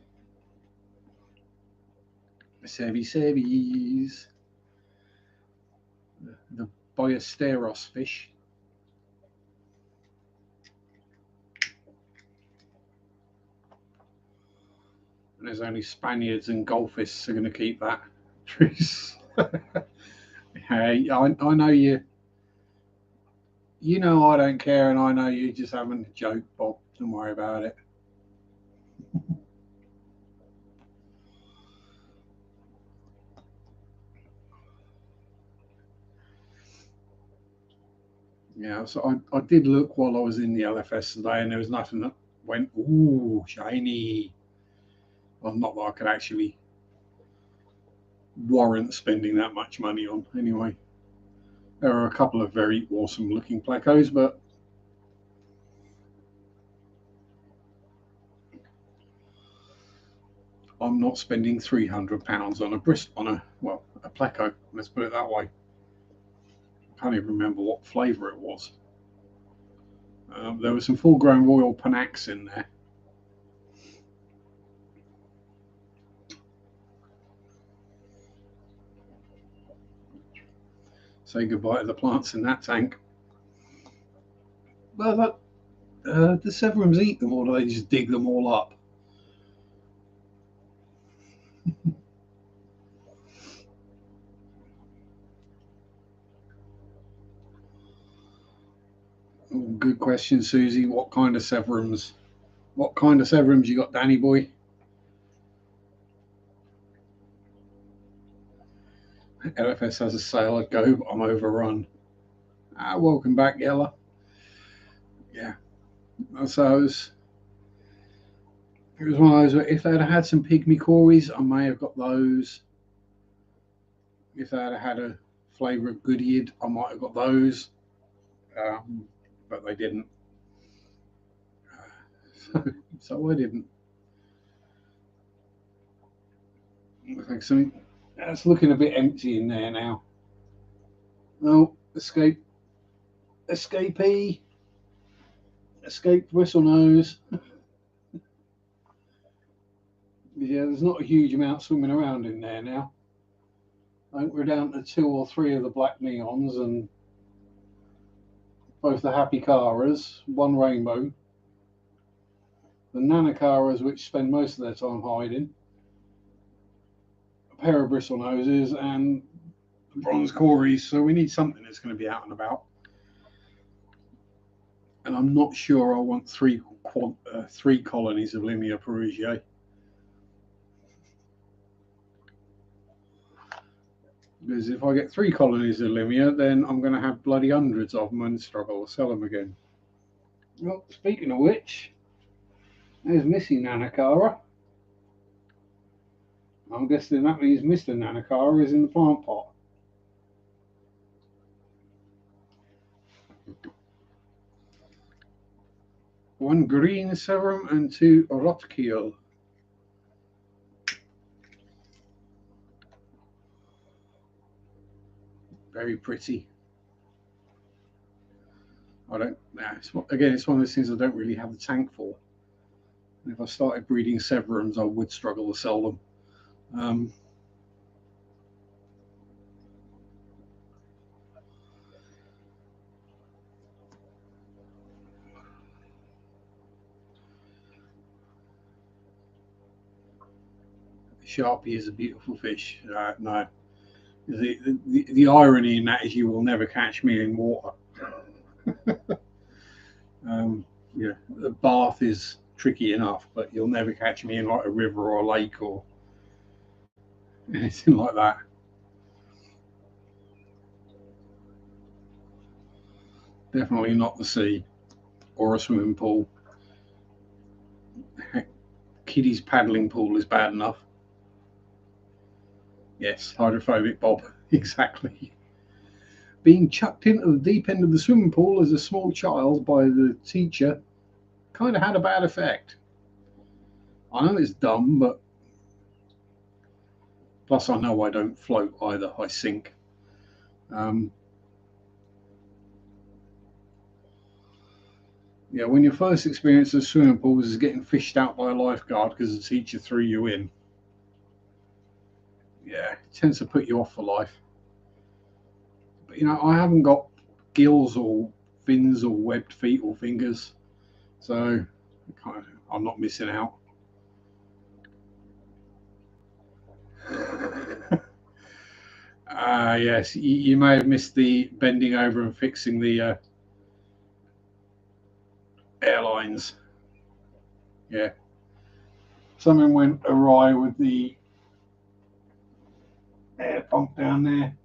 Sevies. The Biosteros fish. And there's only Spaniards and Golfists are going to keep that truce. Hey, I know you. You know I don't care, and I know you're just having a joke, Bob. Don't worry about it. Yeah, so I did look while I was in the LFS today, and there was nothing that went, ooh, shiny. Well, not that I could actually warrant spending that much money on. Anyway, there are a couple of very awesome looking placos, but I'm not spending £300 on a pleco. Let's put it that way. I can't even remember what flavour it was. There were some full-grown Royal Panax in there. Say goodbye to the plants in that tank. Well, do Severums eat them, or do they just dig them all up? Good question, Susie. What kind of Severums? What kind of Severums you got, Danny boy? LFS has a sale. I go, but I'm overrun. Welcome back, Yella. Yeah. So it was one of those where if they'd had some pygmy cories, I may have got those. If they had a flavour of Goodyear, I might have got those. But they didn't. So I didn't. So it's looking a bit empty in there now. Oh, escaped Bristlenose. Yeah, there's not a huge amount swimming around in there now. I think we're down to 2 or 3 of the black neons and both the happy caras, one rainbow, the nanacaras, which spend most of their time hiding, a pair of bristlenoses, and bronze cories. So we need something that's going to be out and about. And I'm not sure I want three colonies of Limia perugiae. Because if I get 3 colonies of Limia, then I'm going to have bloody hundreds of them and struggle to sell them again. Well, speaking of which, there's Missy Nanacara. I'm guessing that means Mr. Nanacara is in the plant pot. One green serum and 2 rotkeel. Very pretty. I don't. It's one of those things I don't really have the tank for. And if I started breeding Severums, I would struggle to sell them. Sharpe is a beautiful fish. No, the irony in that is you will never catch me in water. Yeah, the bath is tricky enough, but you'll never catch me in like a river or a lake or anything like that. Definitely not the sea or a swimming pool. Kiddie's paddling pool is bad enough. Yes, hydrophobic Bob, exactly. Being chucked into the deep end of the swimming pool as a small child by the teacher kind of had a bad effect. I know it's dumb, but plus I know I don't float either, I sink. Yeah, when your first experience of swimming pools is getting fished out by a lifeguard because the teacher threw you in, yeah, it tends to put you off for life. But I haven't got gills or fins or webbed feet or fingers, so I'm not missing out. Yes, you may have missed the bending over and fixing the airlines. Yeah, something went awry with the air pump down there,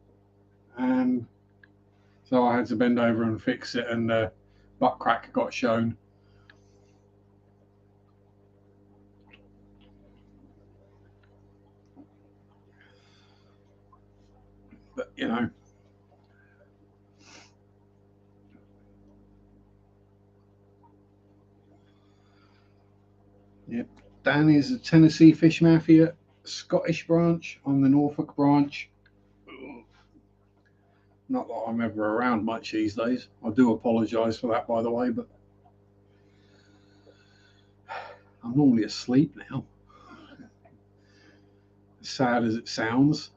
and so I had to bend over and fix it, and the butt crack got shown. But yeah, Dan is the Tennessee Fish Mafia Scottish branch. I'm the Norfolk branch. Not that I'm ever around much these days. I do apologise for that, by the way, but I'm normally asleep now. As sad as it sounds.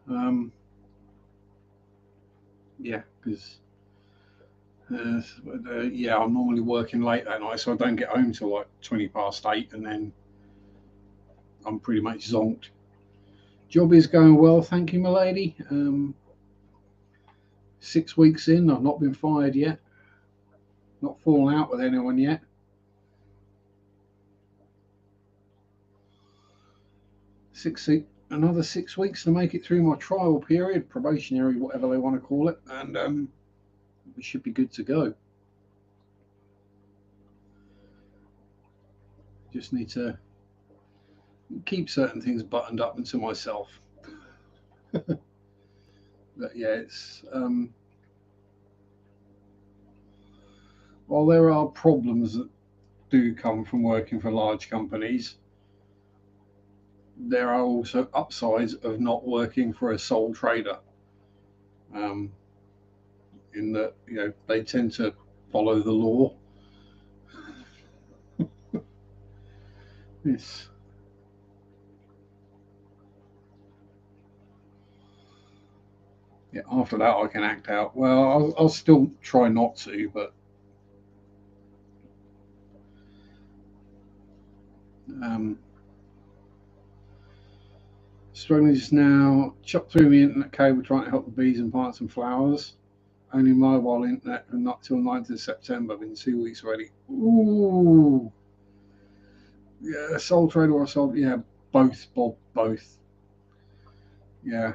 Yeah, because yeah, I'm normally working late that night, so I don't get home till like 20 past 8, and then I'm pretty much zonked. Job is going well, thank you, my lady. 6 weeks in, I've not been fired yet. Not fallen out with anyone yet. Another 6 weeks to make it through my trial period, probationary, whatever they want to call it, and we should be good to go. Just need to keep certain things buttoned up into myself. But yeah, it's while there are problems that do come from working for large companies, there are also upsides of not working for a sole trader. In that, they tend to follow the law. It's Yeah, after that I can act out. Well, I'll still try not to, but struggling just now. Chopped through my internet cable trying to help the bees and plants and flowers. Only mobile internet and not till 9th of September. Been 2 weeks already. Ooh. Yeah, sole trader or sole. Yeah, both, Bob, both. Yeah.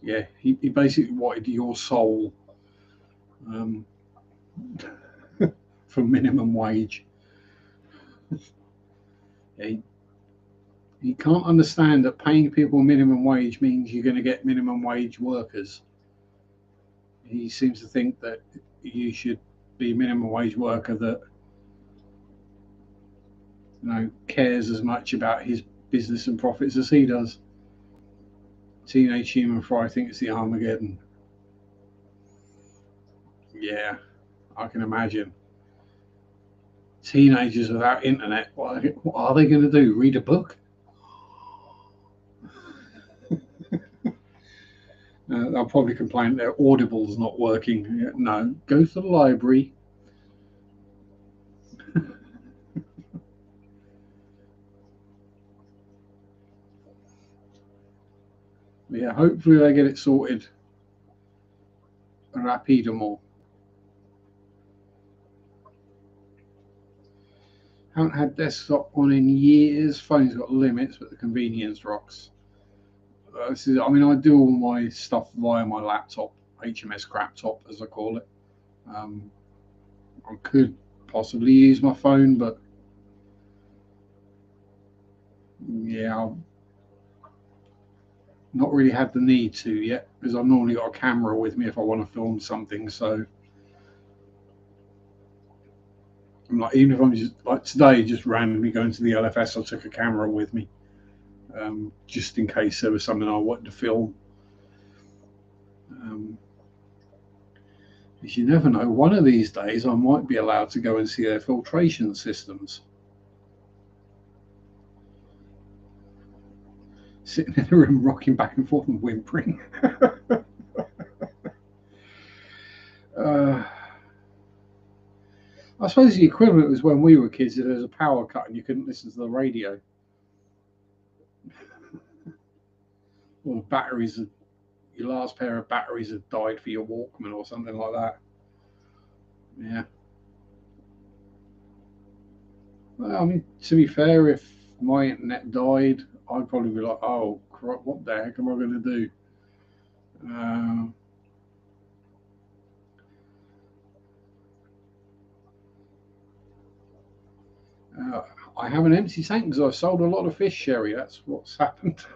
Yeah, he basically wanted your soul for minimum wage. Yeah, he can't understand that paying people minimum wage means you're going to get minimum wage workers. He seems to think that you should be a minimum wage worker that cares as much about his business and profits as he does. Teenage human fry thinks it's the Armageddon. Yeah, I can imagine. Teenagers without internet, what are they going to do? Read a book? They'll probably complain their Audible's not working. No, go to the library. Yeah, hopefully they get it sorted rapidement. Haven't had desktop on in years. Phone's got limits, but the convenience rocks. I do all my stuff via my laptop, HMS crap top, as I call it. I could possibly use my phone, but yeah, I've not really had the need to yet because I've normally got a camera with me if I want to film something. So I'm like, even if I'm just like today, just randomly going to the LFS, I took a camera with me just in case there was something I wanted to film. Because you never know, one of these days I might be allowed to go and see their filtration systems. Sitting in a room rocking back and forth and whimpering. I suppose the equivalent was when we were kids, there was a power cut and you couldn't listen to the radio. Or batteries, your last pair of batteries had died for your Walkman or something like that. Yeah. Well, I mean, to be fair, if my internet died, I'd probably be like, oh, crap, what the heck am I going to do? I have an empty tank because I sold a lot of fish, Sherry. That's what's happened.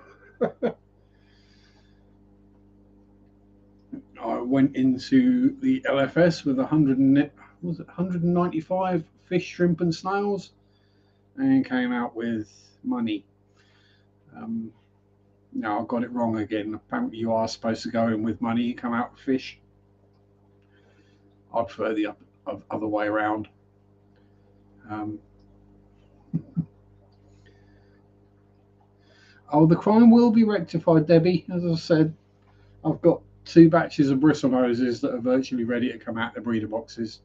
I went into the LFS with 195 fish, shrimp, and snails, and came out with money. No, I got it wrong again. Apparently, you are supposed to go in with money and come out with fish. I'd prefer the other way around. Oh, the crime will be rectified, Debbie. As I said, I've got 2 batches of bristle noses that are virtually ready to come out the breeder boxes.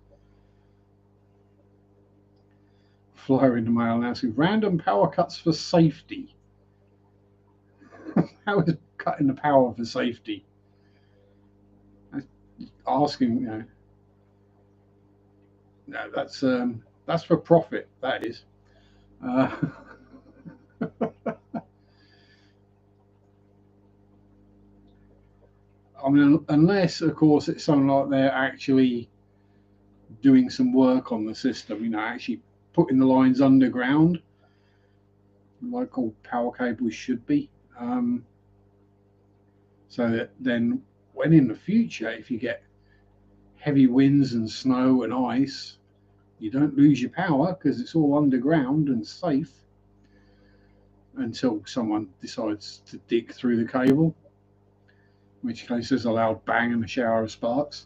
Flyer in the mail now. So random power cuts for safety. How is cutting the power for safety? Asking, you know, no, that's for profit. That is. Uh, I mean, unless of course it's something like they're actually doing some work on the system, you know, actually putting the lines underground, like all power cables should be. So that then, when in the future, if you get heavy winds and snow and ice, you don't lose your power because it's all underground and safe until someone decides to dig through the cable, in which case there's a loud bang and a shower of sparks.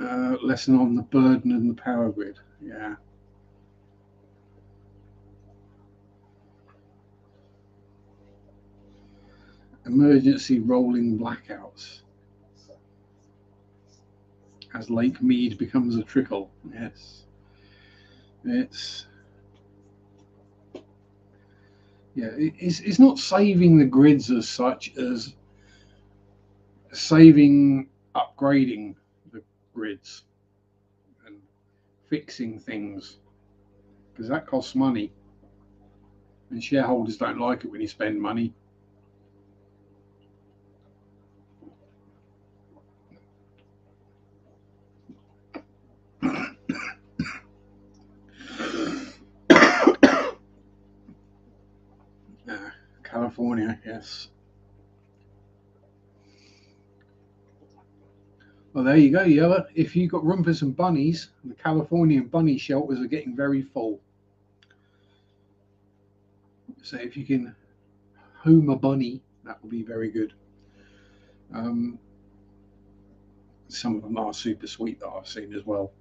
Lesson on the burden and the power grid. Yeah. Emergency rolling blackouts as Lake Mead becomes a trickle. Yes. It's it's not saving the grids as such as saving upgrading the grids and fixing things, because that costs money and shareholders don't like it when you spend money. California, yes. Well, there you go, Yella. If you've got room for some bunnies, the Californian bunny shelters are getting very full. So if you can home a bunny, that will be very good. Um, some of them are super sweet that I've seen as well.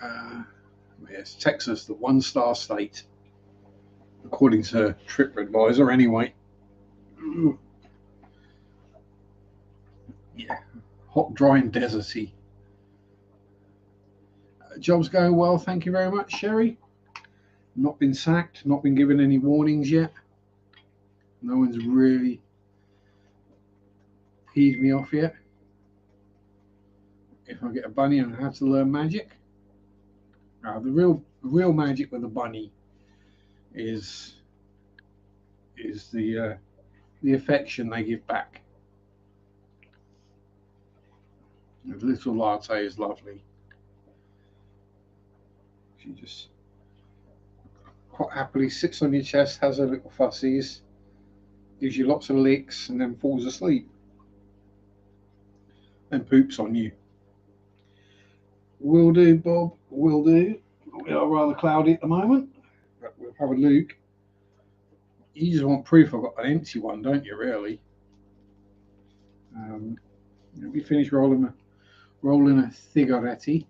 Uh, yes, Texas, the 1-star state, according to TripAdvisor, anyway. Yeah, hot, dry, and deserty. Job's going well, thank you very much, Sherry. Not been sacked, not been given any warnings yet. No one's really peed me off yet. If I get a bunny and I have to learn magic, the real magic with a bunny is the affection they give back. The little latte is lovely. She just quite happily sits on your chest, has her little fussies, gives you lots of licks, and then falls asleep. And poops on you. Will do, Bob. Will do. We are rather cloudy at the moment, but we'll have a look. You just want proof I've got an empty one, don't you? Really. We finish rolling a cigarette. Yep.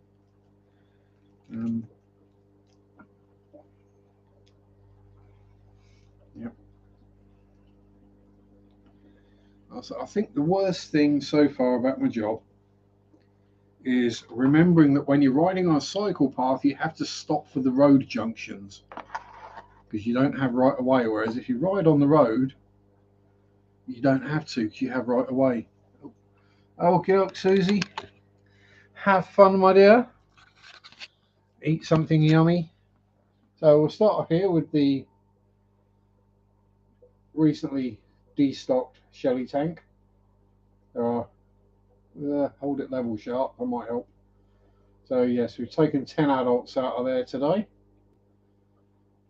I think the worst thing so far about my job is remembering that when you're riding on a cycle path, you have to stop for the road junctions because you don't have right of way. Whereas if you ride on the road, you don't have to because you have right of way. Okay, look, Susie. Have fun, my dear. Eat something yummy. So we'll start off here with the recently destocked Shelly tank. Hold it level, Sharpe. That might help. So yes, we've taken 10 adults out of there today.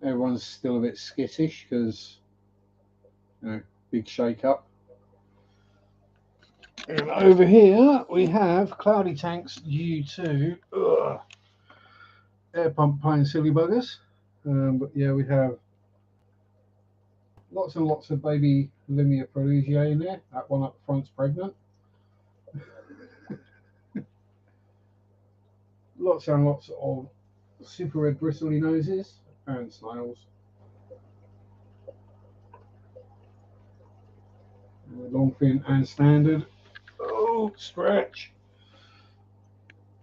Everyone's still a bit skittish because, big shake up. And over here we have cloudy tanks due to air pump playing silly buggers. But yeah, we have lots and lots of baby Limia Perugia in there. That one up front's pregnant. Lots and lots of super red bristly noses. and snails. Longfin and standard. Oh, stretch.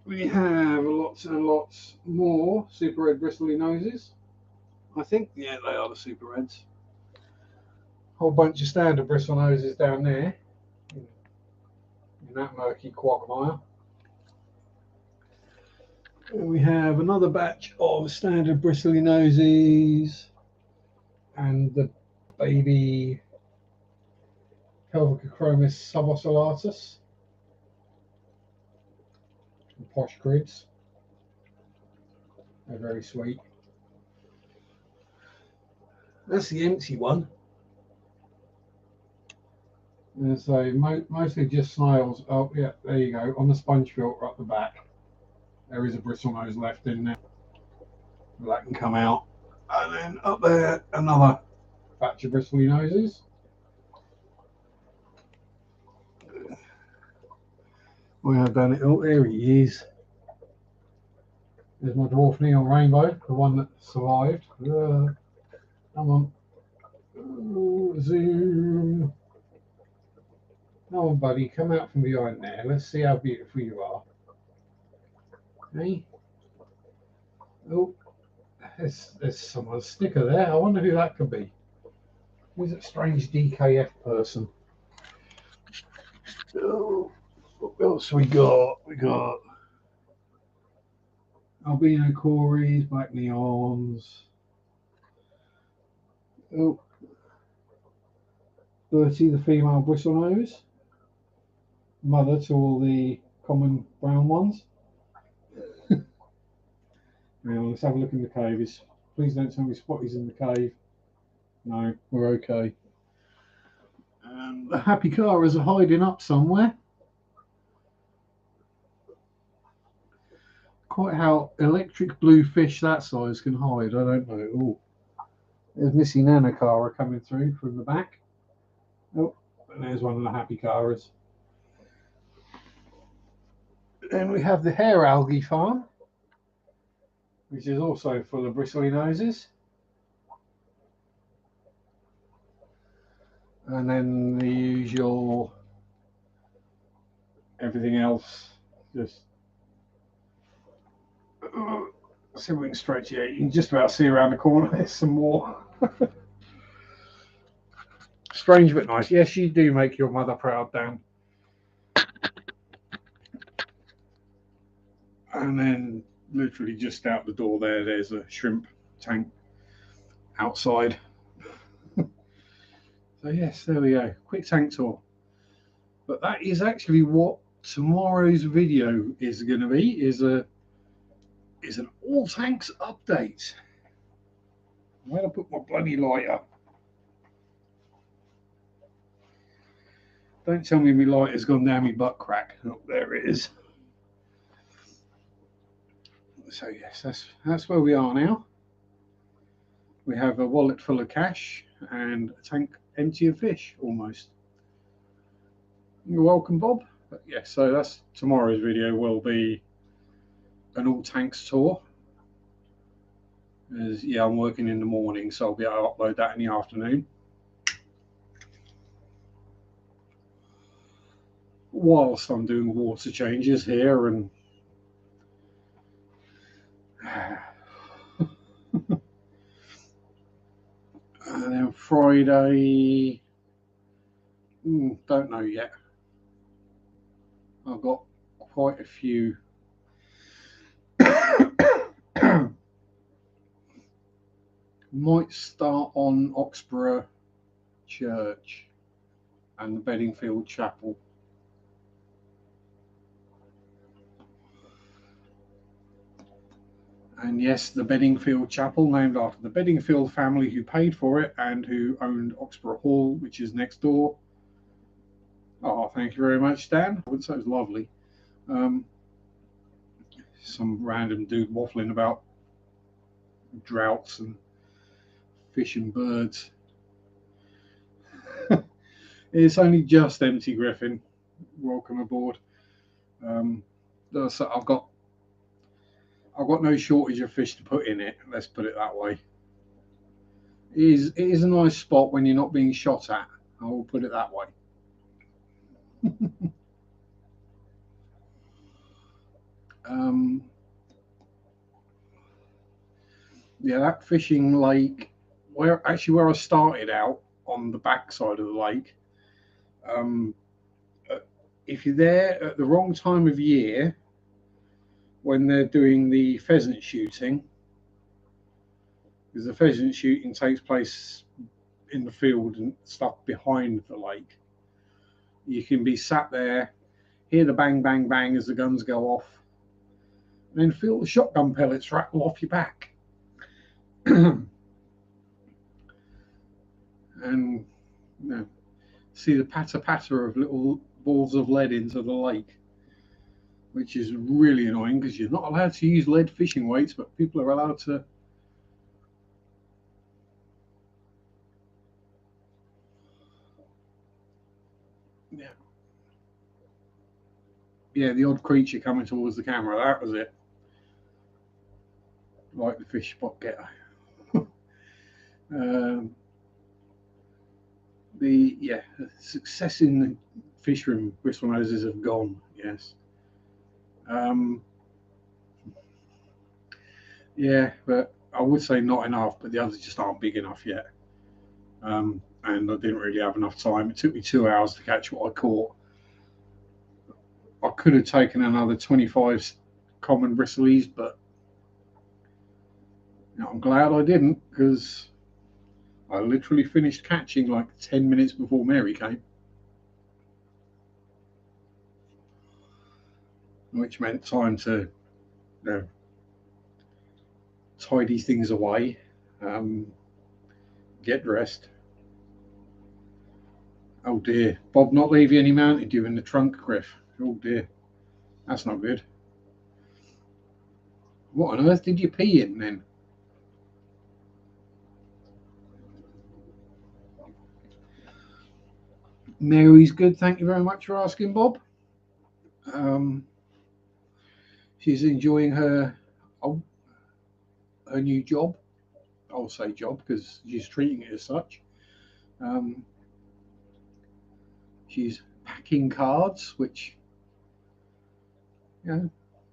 We have lots and lots more super red bristly noses. I think, yeah, they are the super reds. Whole bunch of standard bristle noses down there in that murky quagmire. And we have another batch of standard bristly noses and the baby Pelvicochromis subocellatus. Posh crids. They're very sweet. That's the empty one. And so mostly just snails. Oh yeah, there you go. On the sponge filter up the back, there is a bristle nose left in there. That can come out. And then up there, another batch of bristly noses. We have done it. Oh, there he is. There's my dwarf neon rainbow, the one that survived. Come on. Zoom. Come on, buddy. Come out from behind there. Let's see how beautiful you are. Hey. Oh, there's someone's sticker there. I wonder who that could be. Who's that strange DKF person? Oh, what else we got? We got albino Corys, black neons. Oh, Bertie, the female bristlenose, mother to all the common brown ones. Now let's have a look in the caves. Please don't tell me Spotty's in the cave. No, we're okay. The happy caras are hiding up somewhere. Quite how electric blue fish that size can hide, I don't know. Oh, there's Missy Nanacara coming through from the back. Oh, and there's one of the happy caras. Then we have the hair algae farm, which is also full of bristly noses. And then the usual everything else, just see if we can stretch it. You can just about see around the corner. There's some more. Strange but nice. Yes, you do make your mother proud, Dan. And then literally just out the door there's a shrimp tank outside. So yes, there we go. Quick tank tour. But that is actually what tomorrow's video is going to be, is an all tanks update. Where did I put my bloody lighter? Don't tell me my lighter's gone down my butt crack. Oh, there it is. So yes, that's where we are now. We have a wallet full of cash and a tank empty of fish almost. You're welcome, Bob. But yeah, so that's tomorrow's video will be an all tanks tour. As yeah, I'm working in the morning, so I'll be able to upload that in the afternoon. Whilst I'm doing water changes here and and then Friday, don't know yet. I've got quite a few might start on Oxborough Church and the Beddingfield Chapel. And yes, the Beddingfield Chapel, named after the Beddingfield family who paid for it and who owned Oxborough Hall, which is next door. Oh, thank you very much, Dan. I would say it was lovely. Some random dude waffling about droughts and fish and birds. It's only just empty, Griffin. Welcome aboard. So I've got no shortage of fish to put in it. Let's put it that way. It is a nice spot when you're not being shot at. I will put it that way. um, yeah, that fishing lake, where I started out on the back side of the lake. Um, if you're there at the wrong time of year, when they're doing the pheasant shooting, because the pheasant shooting takes place in the field and stuff behind the lake, you can be sat there, hear the bang, bang, bang as the guns go off, and then feel the shotgun pellets rattle off your back. And you know, see the patter patter of little balls of lead into the lake, which is really annoying because you're not allowed to use lead fishing weights, but people are allowed to. Yeah, yeah, the odd creature coming towards the camera. That was it. Like the fish spot getter. um, the success in the fish room bristle noses have gone. Yes. Um, yeah, but I would say not enough. But the others just aren't big enough yet. And I didn't really have enough time. It took me 2 hours to catch what I caught. I could have taken another 25 common bristlies, but I'm glad I didn't because I literally finished catching like 10 minutes before Mary came, which meant time to you know, tidy things away, um, get dressed. Oh dear, Bob not leave you any Mountain Dew in the trunk, Griff. Oh dear, that's not good. What on earth did you pee in then? Mary's good, thank you very much for asking, Bob. Um, she's enjoying oh, her new job. I'll say job because she's treating it as such. Um, she's packing cards, which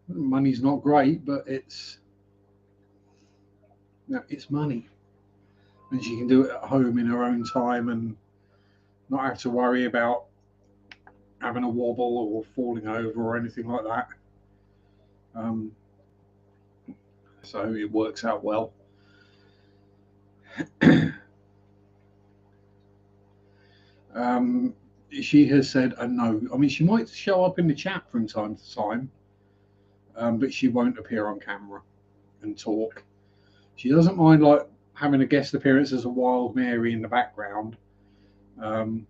money's not great, but it's money, and she can do it at home in her own time and not have to worry about having a wobble or falling over or anything like that. Um, so it works out well. um, she has said a no. I mean, she might show up in the chat from time to time, but she won't appear on camera and talk. She doesn't mind like having a guest appearance as a wild Mary in the background. Um,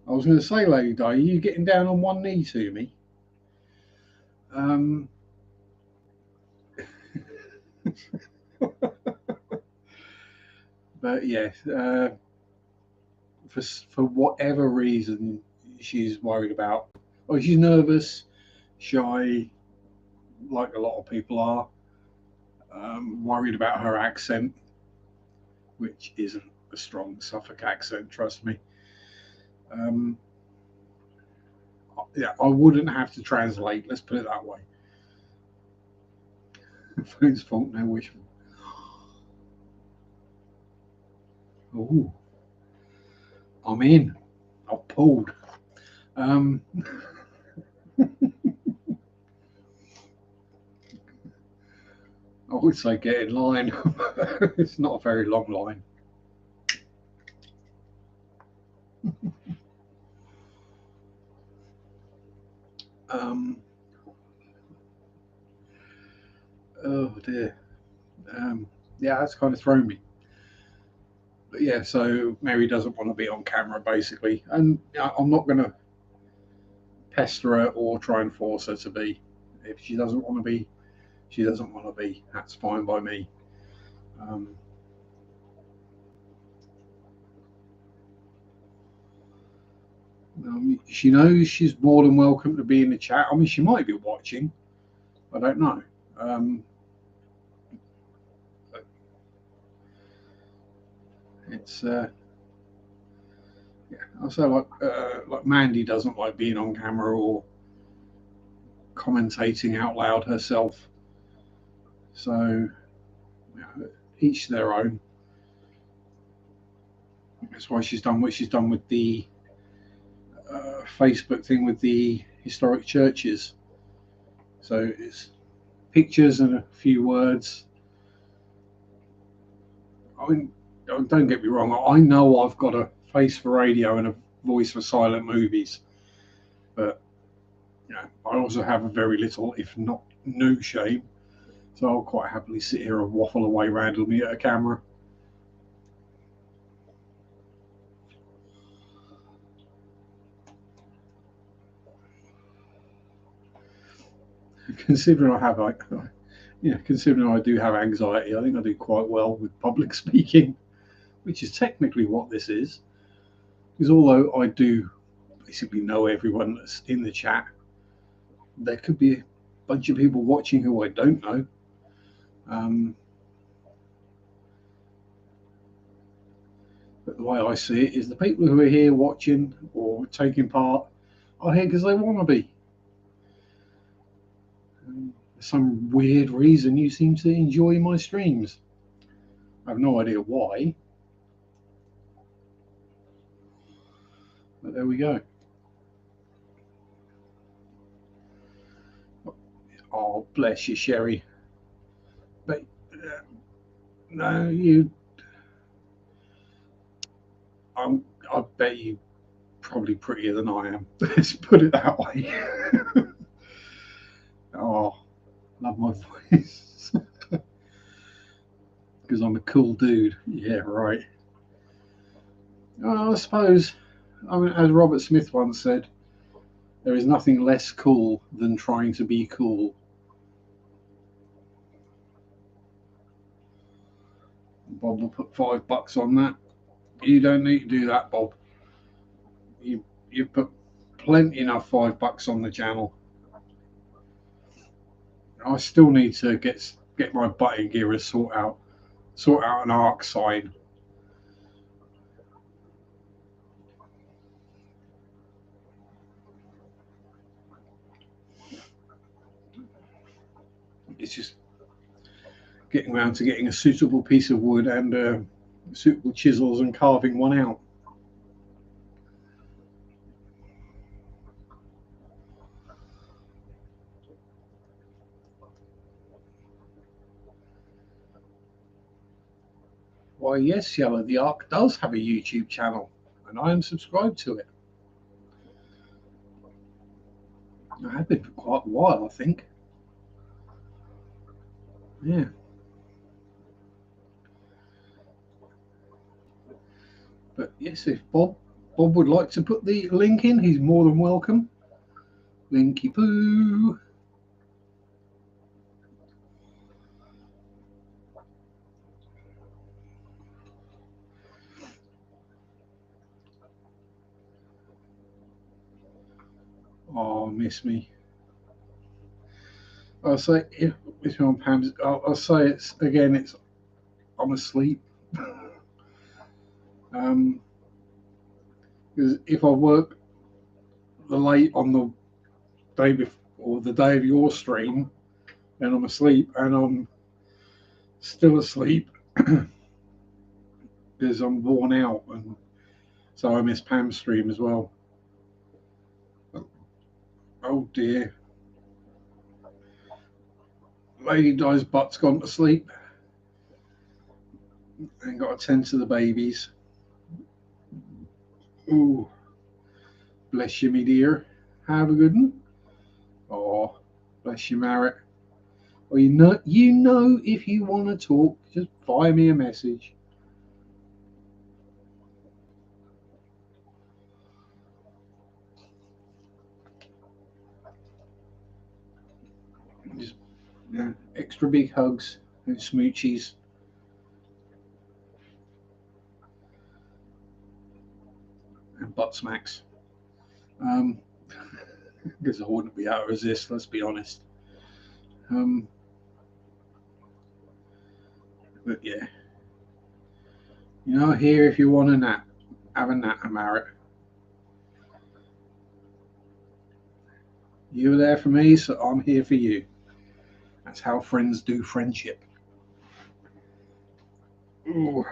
I was going to say, Lady Di, are you getting down on one knee to me? Um, but yes, for whatever reason, she's worried about. Or she's nervous, shy, like a lot of people are. Worried about her accent, which isn't a strong Suffolk accent, trust me. Um, yeah, I wouldn't have to translate. Let's put it that way. Phone's fault, no wishful. Oh, I'm in. I've pulled. Um, I would say get in line. It's not a very long line. Um, oh dear. Yeah, that's kind of thrown me. But yeah, so Mary doesn't want to be on camera basically, and I'm not going to pester her or try and force her to be. If she doesn't want to be, she doesn't want to be. That's fine by me. Um, she knows she's more than welcome to be in the chat. I mean, she might be watching. I don't know. It's yeah. Also, like Mandy doesn't like being on camera or commentating out loud herself. So each their own. That's why she's done what she's done with the Facebook thing with the historic churches. So it's pictures and a few words. I mean, don't get me wrong. I know I've got a face for radio and a voice for silent movies, but I also have a very little, if not no shame. So I'll quite happily sit here and waffle away randomly at a camera. Considering I have considering I do have anxiety, I think I do quite well with public speaking, which is technically what this is. Because although I do basically know everyone that's in the chat, there could be a bunch of people watching who I don't know. But the way I see it is the people who are here watching or taking part are here because they want to be. For some weird reason, you seem to enjoy my streams. I have no idea why. But there we go. Oh, bless you, Sherry. But no, I bet you probably prettier than I am. Let's put it that way. Oh, love my voice. Because I'm a cool dude. Yeah, right. I suppose, I mean, as Robert Smith once said, there is nothing less cool than trying to be cool. Bob will put $5 on that. You don't need to do that, Bob. You put plenty enough $5 on the channel. I still need to get my button gear and sort out an arc sign. It's just getting around to getting a suitable piece of wood and suitable chisels and carving one out. Why, yes, Yellow, the Ark does have a YouTube channel, and I am subscribed to it. I have been for quite a while, I think. Yeah. But yes, if Bob would like to put the link in, he's more than welcome. Linky poo. Oh, miss me. I'll say if it's on Pam's. I'll say it's again. It's I'm asleep. Because if I work the late on the day before or the day of your stream, and I'm asleep and I'm still asleep because I'm worn out, and so I miss Pam's stream as well. Oh dear. Lady Di's butt's gone to sleep and got to tend to the babies. Ooh, bless you, me dear. Have a good one. Oh, bless you, Marek. Well, you know, if you want to talk, just fire me a message. Just extra big hugs and smoochies. And butt smacks. Because I wouldn't be able to resist, let's be honest. But yeah, You know, here if you want a nap, have a nap, Marriott. You were there for me, so I'm here for you. That's how friends do friendship. Ooh.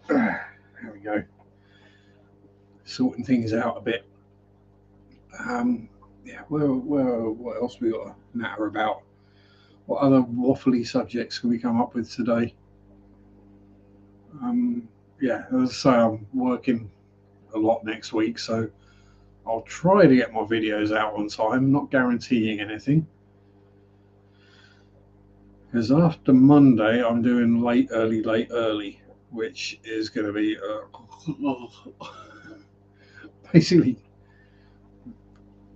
There we go. Sorting things out a bit. Yeah, what else we got to natter about? What other waffly subjects can we come up with today? Yeah, as I say, I'm working a lot next week, so I'll try to get my videos out on time. Not guaranteeing anything, because after Monday I'm doing late, early, which is going to be basically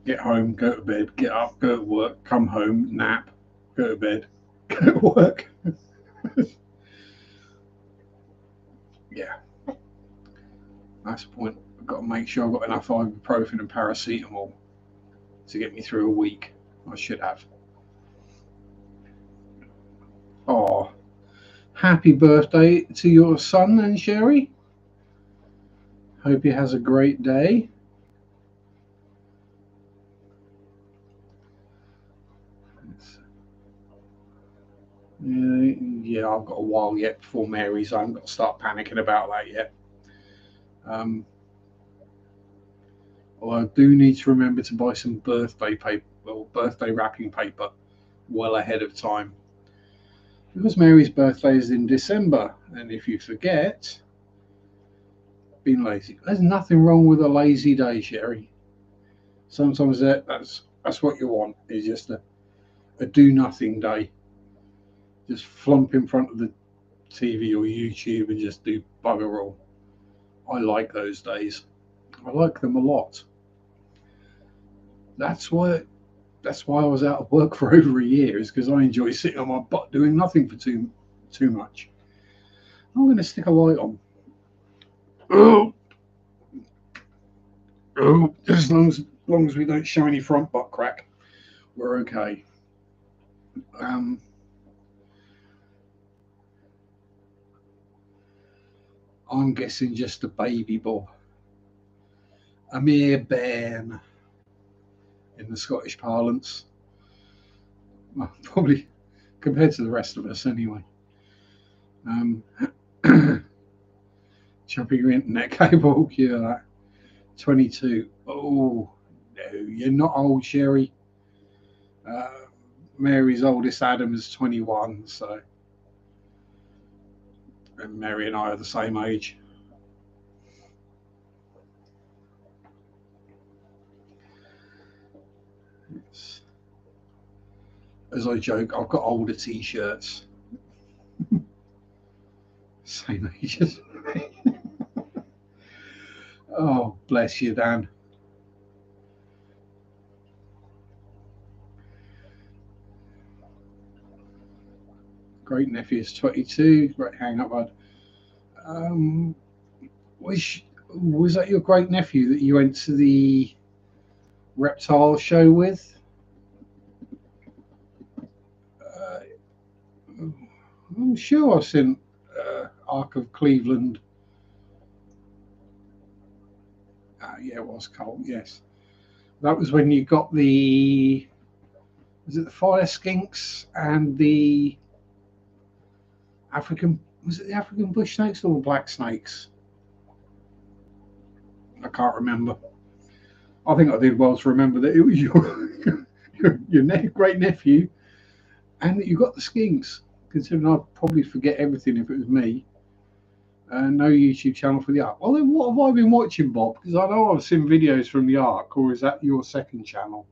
get home, go to bed, get up, go to work, come home, nap, go to bed, go to work. Yeah, that's the point. I've got to make sure I've got enough ibuprofen and paracetamol to get me through a week. I should have. Oh, happy birthday to your son and Sherry. Hope he has a great day. Yeah, I've got a while yet before Mary's. I haven't got to start panicking about that yet. Although I do need to remember to buy some birthday paper, or birthday wrapping paper, well ahead of time. Because Mary's birthday is in December, and if you forget, being lazy. There's nothing wrong with a lazy day, Sherry. Sometimes that's what you want, is just a do nothing day. Just flump in front of the TV or YouTube and just do bugger all. I like those days. I like them a lot. That's why I was out of work for over a year, is because I enjoy sitting on my butt doing nothing for too much. I'm going to stick a light on. Oh, just as long as we don't show any front butt crack, we're okay. I'm guessing just a baby Bob, a mere bairn in the Scottish parlance. Well, probably compared to the rest of us, anyway. Chopping your internet cable, yeah, 22. Oh, no, you're not old, Sherry. Uh, Mary's oldest Adam is 21, so. And Mary and I are the same age. It's, as I joke, I've got older T-shirts. Same age as me. Oh, bless you, Dan. Great nephew is 22. Great hang up, bud. Um, was that your great nephew that you went to the reptile show with? Uh, I'm sure I've seen Ark of Cleveland. Yeah, it was cold. Yes, that was when you got the. Was it the fire skinks and the African? Was it the African bush snakes or the black snakes? I can't remember. I think I did well to remember that it was your great nephew, and that you got the skinks. Considering I'd probably forget everything if it was me. No YouTube channel for the Ark. Well, then what have I been watching, Bob? Because I know I've seen videos from the Ark, or is that your second channel?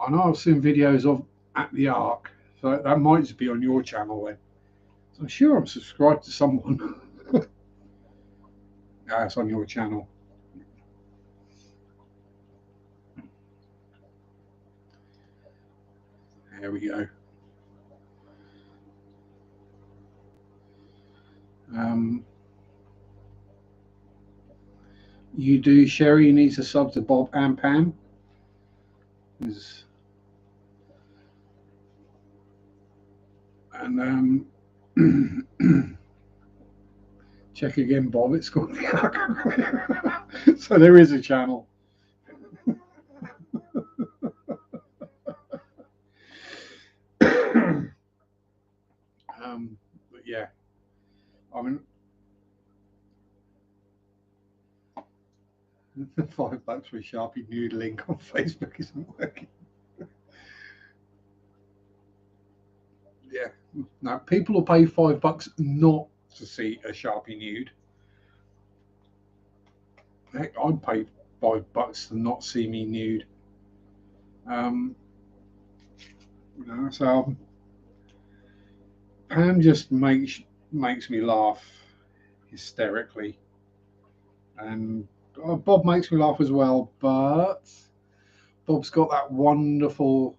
I know I've seen videos of at the Ark, so that might just be on your channel then. So I'm sure I'm subscribed to someone. It's on your channel. There we go. Um, you do, Sherry. You need to sub to Bob and Pam. And check again, Bob. It's called so there is a channel. But yeah, I mean, $5 for a Sharpie nude link on Facebook isn't working. Yeah, no, people will pay $5 not to see a Sharpie nude. Heck, I'd pay $5 to not see me nude. So Pam just makes me laugh hysterically, and Bob makes me laugh as well. But Bob's got that wonderful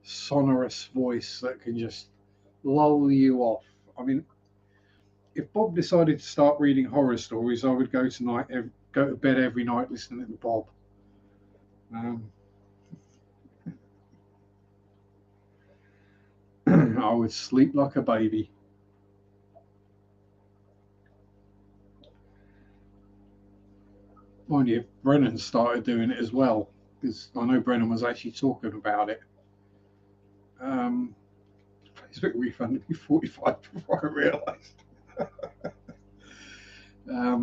sonorous voice that can just lull you off. I mean, if Bob decided to start reading horror stories, I would go to bed every night listening to Bob. I would sleep like a baby. Mind you, Brennan started doing it as well, because I know Brennan was actually talking about it. Facebook refunded me 45 before I realised. I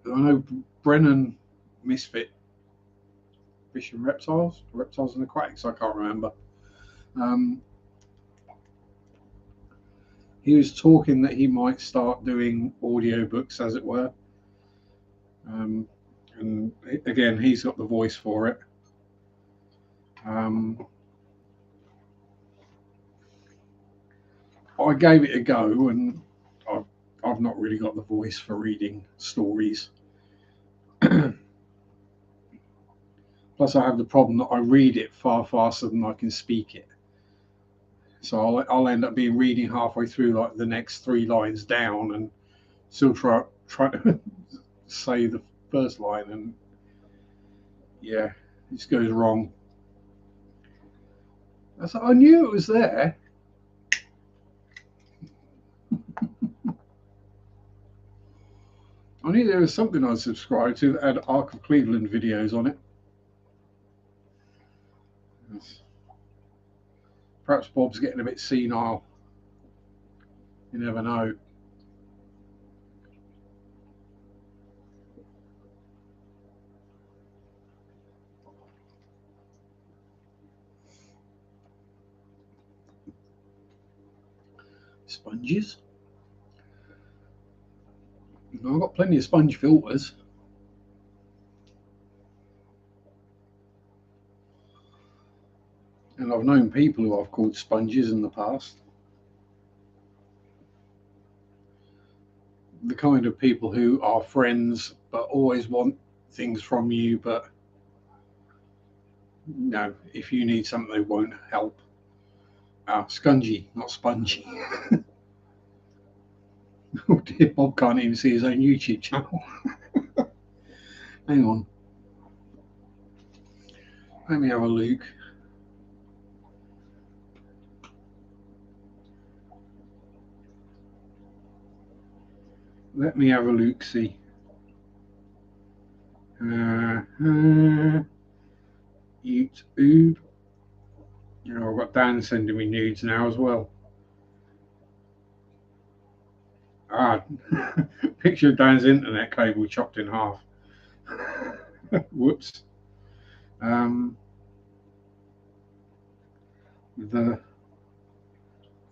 know Brennan Misfit Fish and Reptiles and Aquatics, I can't remember. He was talking that he might start doing audiobooks, as it were. And again, he's got the voice for it. I gave it a go, and I've not really got the voice for reading stories. Plus, I have the problem that I read it far faster than I can speak it. So I'll end up being reading halfway through like the next 3 lines down, and still try to say the first line, and yeah, it just goes wrong. I knew it was there. I knew there was something I'd subscribed to that had Arc of Cleveland videos on it. Perhaps Bob's getting a bit senile. You never know. Sponges? I've got plenty of sponge filters. And I've known people who I've called sponges in the past. The kind of people who are friends but always want things from you, but no, if you need something, they won't help. Scungy, not spongy. Oh dear, Bob can't even see his own YouTube channel. Hang on. Let me have a look. Let me have a look, see. YouTube. You know, I've got Dan sending me nudes now as well. Picture of Dan's internet cable chopped in half. Whoops. The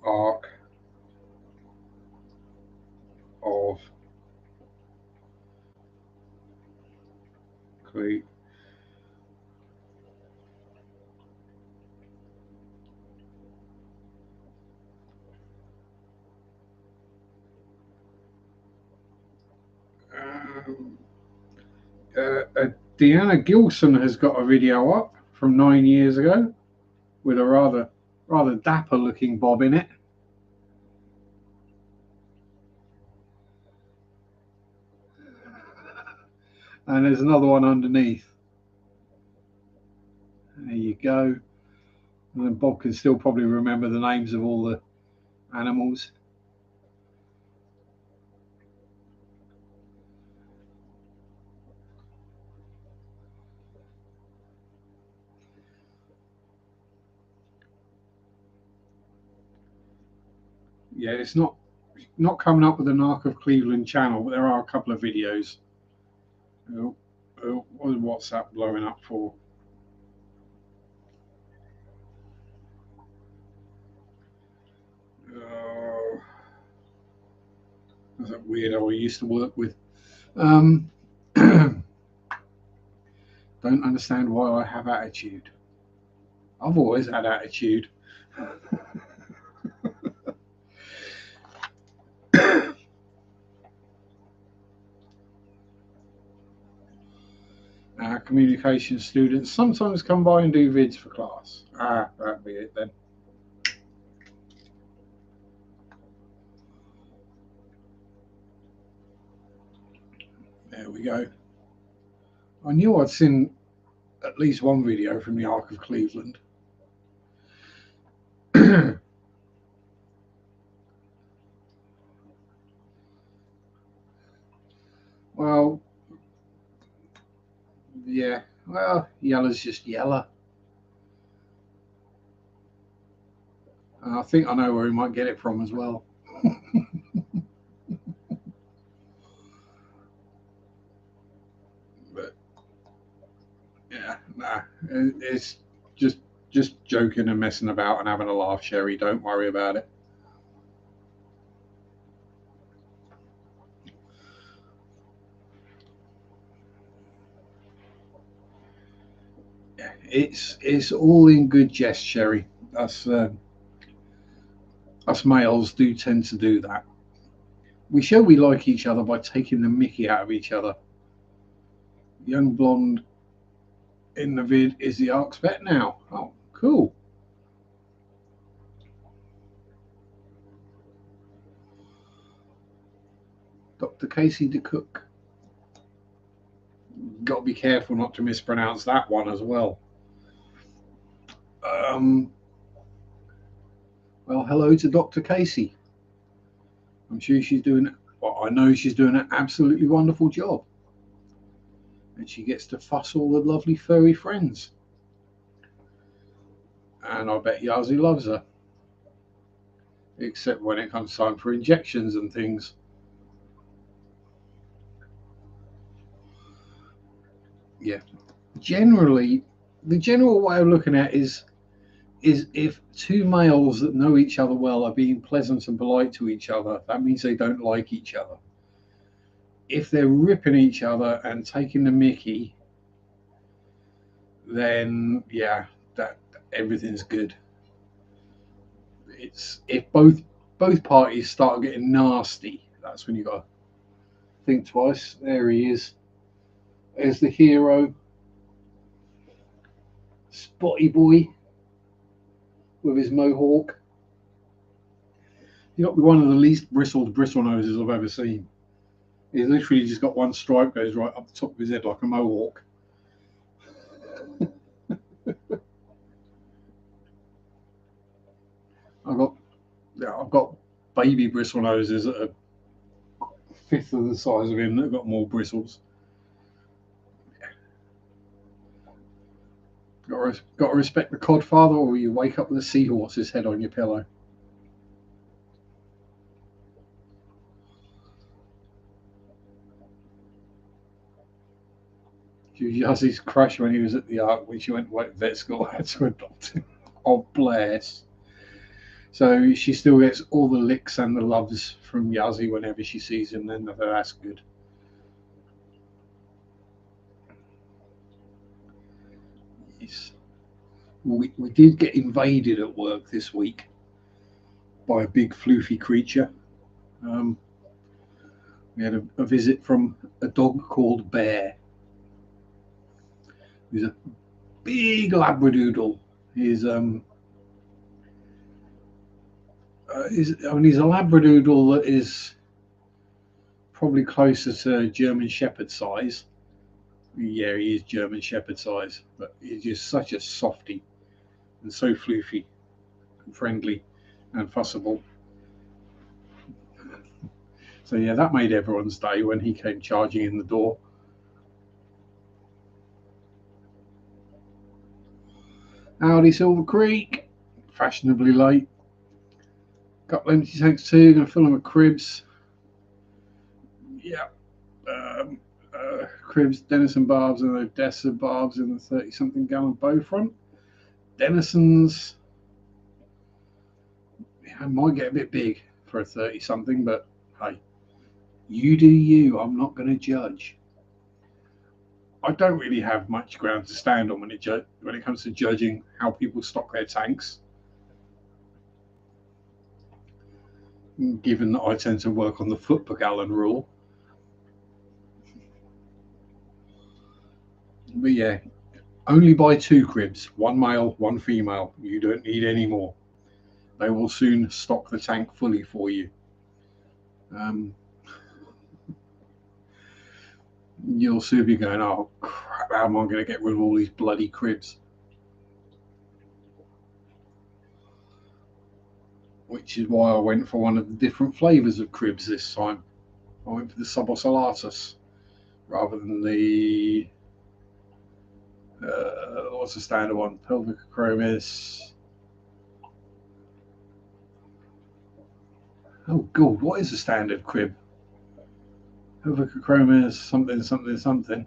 arc of Cleveland. Deanna Gilson has got a video up from 9 years ago with a rather dapper looking Bob in it. And there's another one underneath. There you go. And then Bob can still probably remember the names of all the animals. Yeah, it's not coming up with an Arc of Cleveland channel, but there are a couple of videos. Oh, oh, what's that blowing up for? Oh, that's a weirdo I used to work with. Um, don't understand why I have attitude. I've always had attitude. Our communication students sometimes come by and do vids for class. That'd be it then. There we go. I knew I'd seen at least one video from the Arc of Cleveland. Well, yeah. Well, yellow's just yellow. I think I know where he might get it from as well. But yeah, nah, it's just joking and messing about and having a laugh, Sherry. Don't worry about it. Yeah, it's all in good jest, Sherry. Us males do tend to do that. We show we like each other by taking the mickey out of each other. Young blonde in the vid is the Arc's vet now. Oh, cool. Dr. Casey DeCook. Got to be careful not to mispronounce that one as well. Um, well, hello to Dr. Casey. I'm sure she's doing, well, I know she's doing an absolutely wonderful job. And she gets to fuss all the lovely furry friends. And I bet Yazzie loves her. Except when it comes time for injections and things. Yeah. Generally, the general way of looking at it is if two males that know each other well are being pleasant and polite to each other, that means they don't like each other. If they're ripping each other and taking the mickey, then yeah, that everything's good. It's if both parties start getting nasty, that's when you got to think twice. There he is. There's the hero, Spotty Boy, with his mohawk. He got to be one of the least bristled bristle noses I've ever seen. He's literally just got one stripe goes right up the top of his head like a mohawk. I've got I've got baby bristle noses that are a fifth of the size of him that have got more bristles. Got to respect the codfather, or you wake up with a seahorse's head on your pillow. Yazzie's crush when he was at the Arc when she went to vet school had to adopt him. Oh, bless. So she still gets all the licks and the loves from Yazzie whenever she sees him. Then that's good. Yes. We did get invaded at work this week by a big floofy creature. Um, we had a visit from a dog called Bear. He's a big Labradoodle. He's he's a Labradoodle that is probably closer to German Shepherd size. Yeah, he is German Shepherd size, but he's just such a softie. and so floofy and friendly and fussable. So yeah, that made everyone's day when he came charging in the door. Howdy, Silver Creek. Fashionably late. Couple empty tanks too. Gonna fill them with cribs. Yeah. Cribs, Denison barbs, and Odessa barbs in the 30-something gallon bow front. Denison's, yeah, might get a bit big for a 30-something, but hey, you do you. I'm not going to judge. I don't really have much ground to stand on when it comes to judging how people stock their tanks, given that I tend to work on the foot per gallon rule. But yeah, only buy 2 cribs, one male, one female. You don't need any more. They will soon stock the tank fully for you. You'll soon be going, oh crap, how am I going to get rid of all these bloody cribs? Which is why I went for one of the different flavours of cribs this time. I went for the Subosalatus rather than the what's the standard one? Pelvic Chromis. Oh god, what is the standard crib? Pelvic Chromis something something something.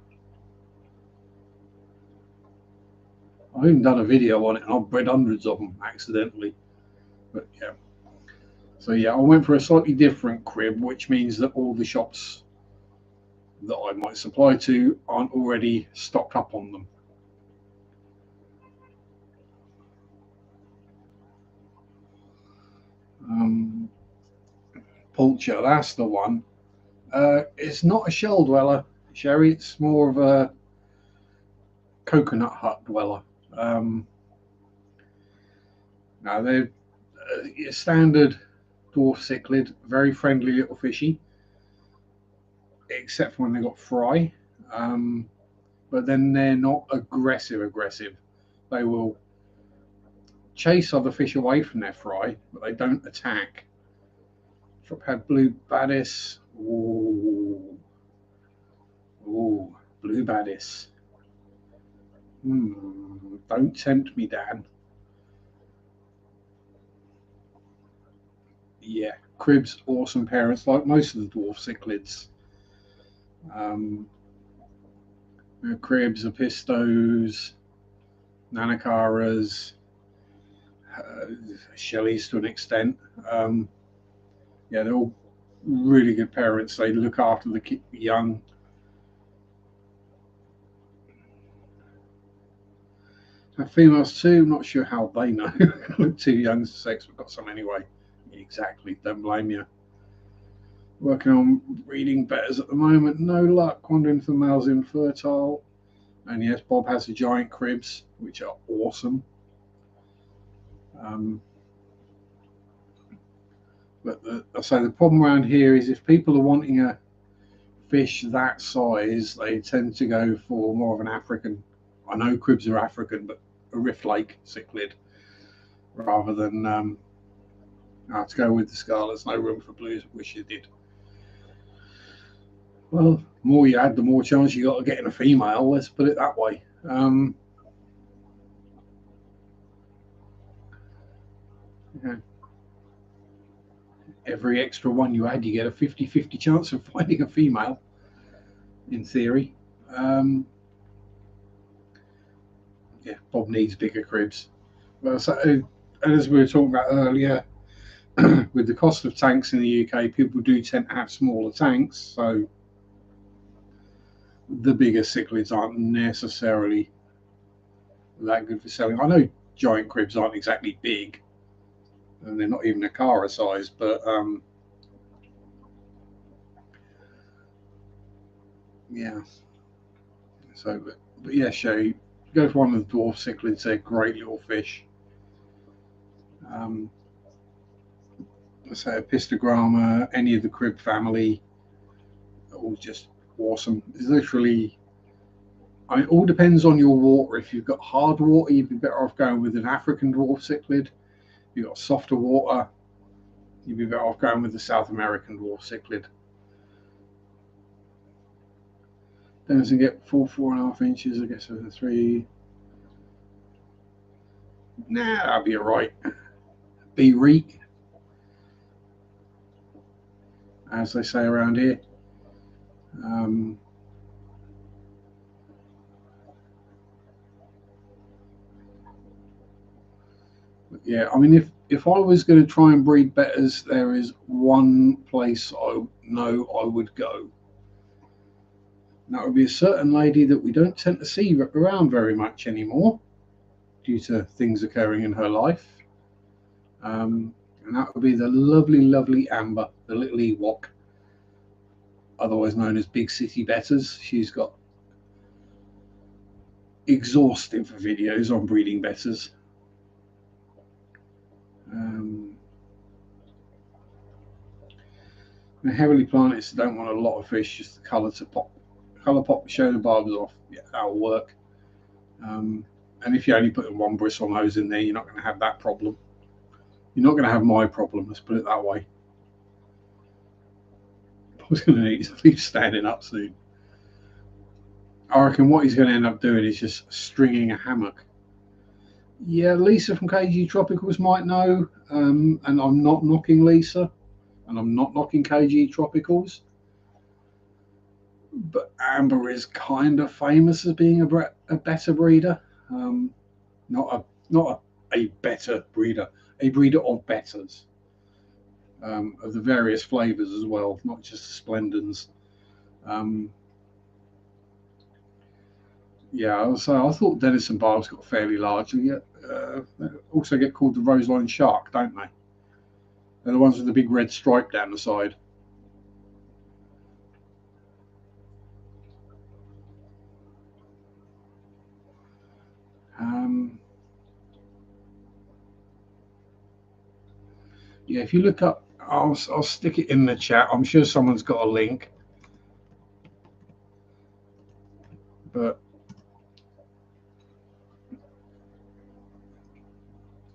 I've even done a video on it and I've bred hundreds of them accidentally. But yeah. So yeah, I went for a slightly different crib, which means that all the shops that I might supply to aren't already stocked up on them. Pulcher, that's the one. It's not a shell dweller, Sherry. It's more of a coconut hut dweller. Now they're standard dwarf cichlid, very friendly little fishy, except for when they got fry. But then they're not aggressive. They will chase other fish away from their fry, but they don't attack. Shop had blue baddis. Ooh, blue baddis. Don't tempt me, Dan. Yeah, cribs, awesome parents, like most of the dwarf cichlids. Cribs, Apistos, Nanacaras, Shelleys to an extent. Yeah, they're all really good parents. They look after the young. Females too, not sure how they know. Look too young to sex, we've got some anyway. Exactly, don't blame you. Working on breeding betters at the moment, no luck. Wondering if the male's infertile. And yes, Bob has the giant cribs, which are awesome. But I say the problem around here is if people are wanting a fish that size, they tend to go for more of an African. I know cribs are African, but a Rift Lake cichlid rather than to go with the Scarlets. No room for blues. Wish you did. Well, the more you add, the more chance you got of getting a female. Let's put it that way. Yeah. Every extra one you add, you get a 50-50 chance of finding a female, in theory. Yeah, Bob needs bigger cribs. Well, so, and as we were talking about earlier, with the cost of tanks in the UK, people do tend to have smaller tanks, so the bigger cichlids aren't necessarily that good for selling. I know giant cribs aren't exactly big, and they're not even a Cara size, but yeah. So, but yeah, Shay, go for one of the dwarf cichlids. They're great little fish. Let's say Epistogramma, any of the crib family, all just awesome. It's literally I mean, it all depends on your water. If you've got hard water, you'd be better off going with an African dwarf cichlid. If you've got softer water, you'd be better off going with the South American dwarf cichlid. Then as you get 4.5 inches, I guess with a 3. Nah, that'll be alright. Be reek, as they say around here. Yeah, I mean, if I was going to try and breed betters, there is one place I know I would go. And that would be a certain lady that we don't tend to see around very much anymore due to things occurring in her life. And that would be the lovely, lovely Amber, the little Ewok, otherwise known as Big City Betters. She's got exhaustive videos on breeding betters. The heavily planted don't want a lot of fish, just the colour to pop, show the barbs off. Yeah, that'll work. And if you only put in one bristle nose in there, you're not going to have that problem. You're not going to have my problem, let's put it that way. I was going to need to leave standing up soon. I reckon what he's going to end up doing is just stringing a hammock. Yeah, Lisa from KG Tropicals might know, and I'm not knocking Lisa, and I'm not knocking KG Tropicals, but Amber is kind of famous as being a better breeder, not a better breeder, a breeder of betters, of the various flavours as well, not just the Splendens. Yeah, so I thought Denison barbs got fairly large. They also get called the Roseline Shark, don't they? They're the ones with the big red stripe down the side. Yeah, if you look up, I'll stick it in the chat. I'm sure someone's got a link. But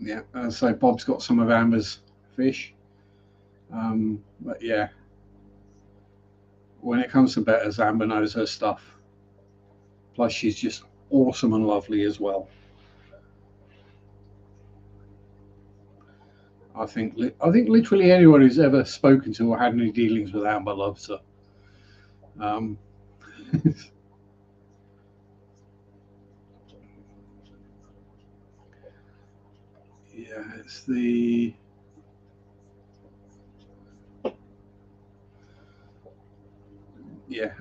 yeah, so Bob's got some of Amber's fish. But yeah, when it comes to betters, Amber knows her stuff. Plus, she's just awesome and lovely as well. I think literally anyone who's ever spoken to or had any dealings with Amber loves her. Yeah, it's the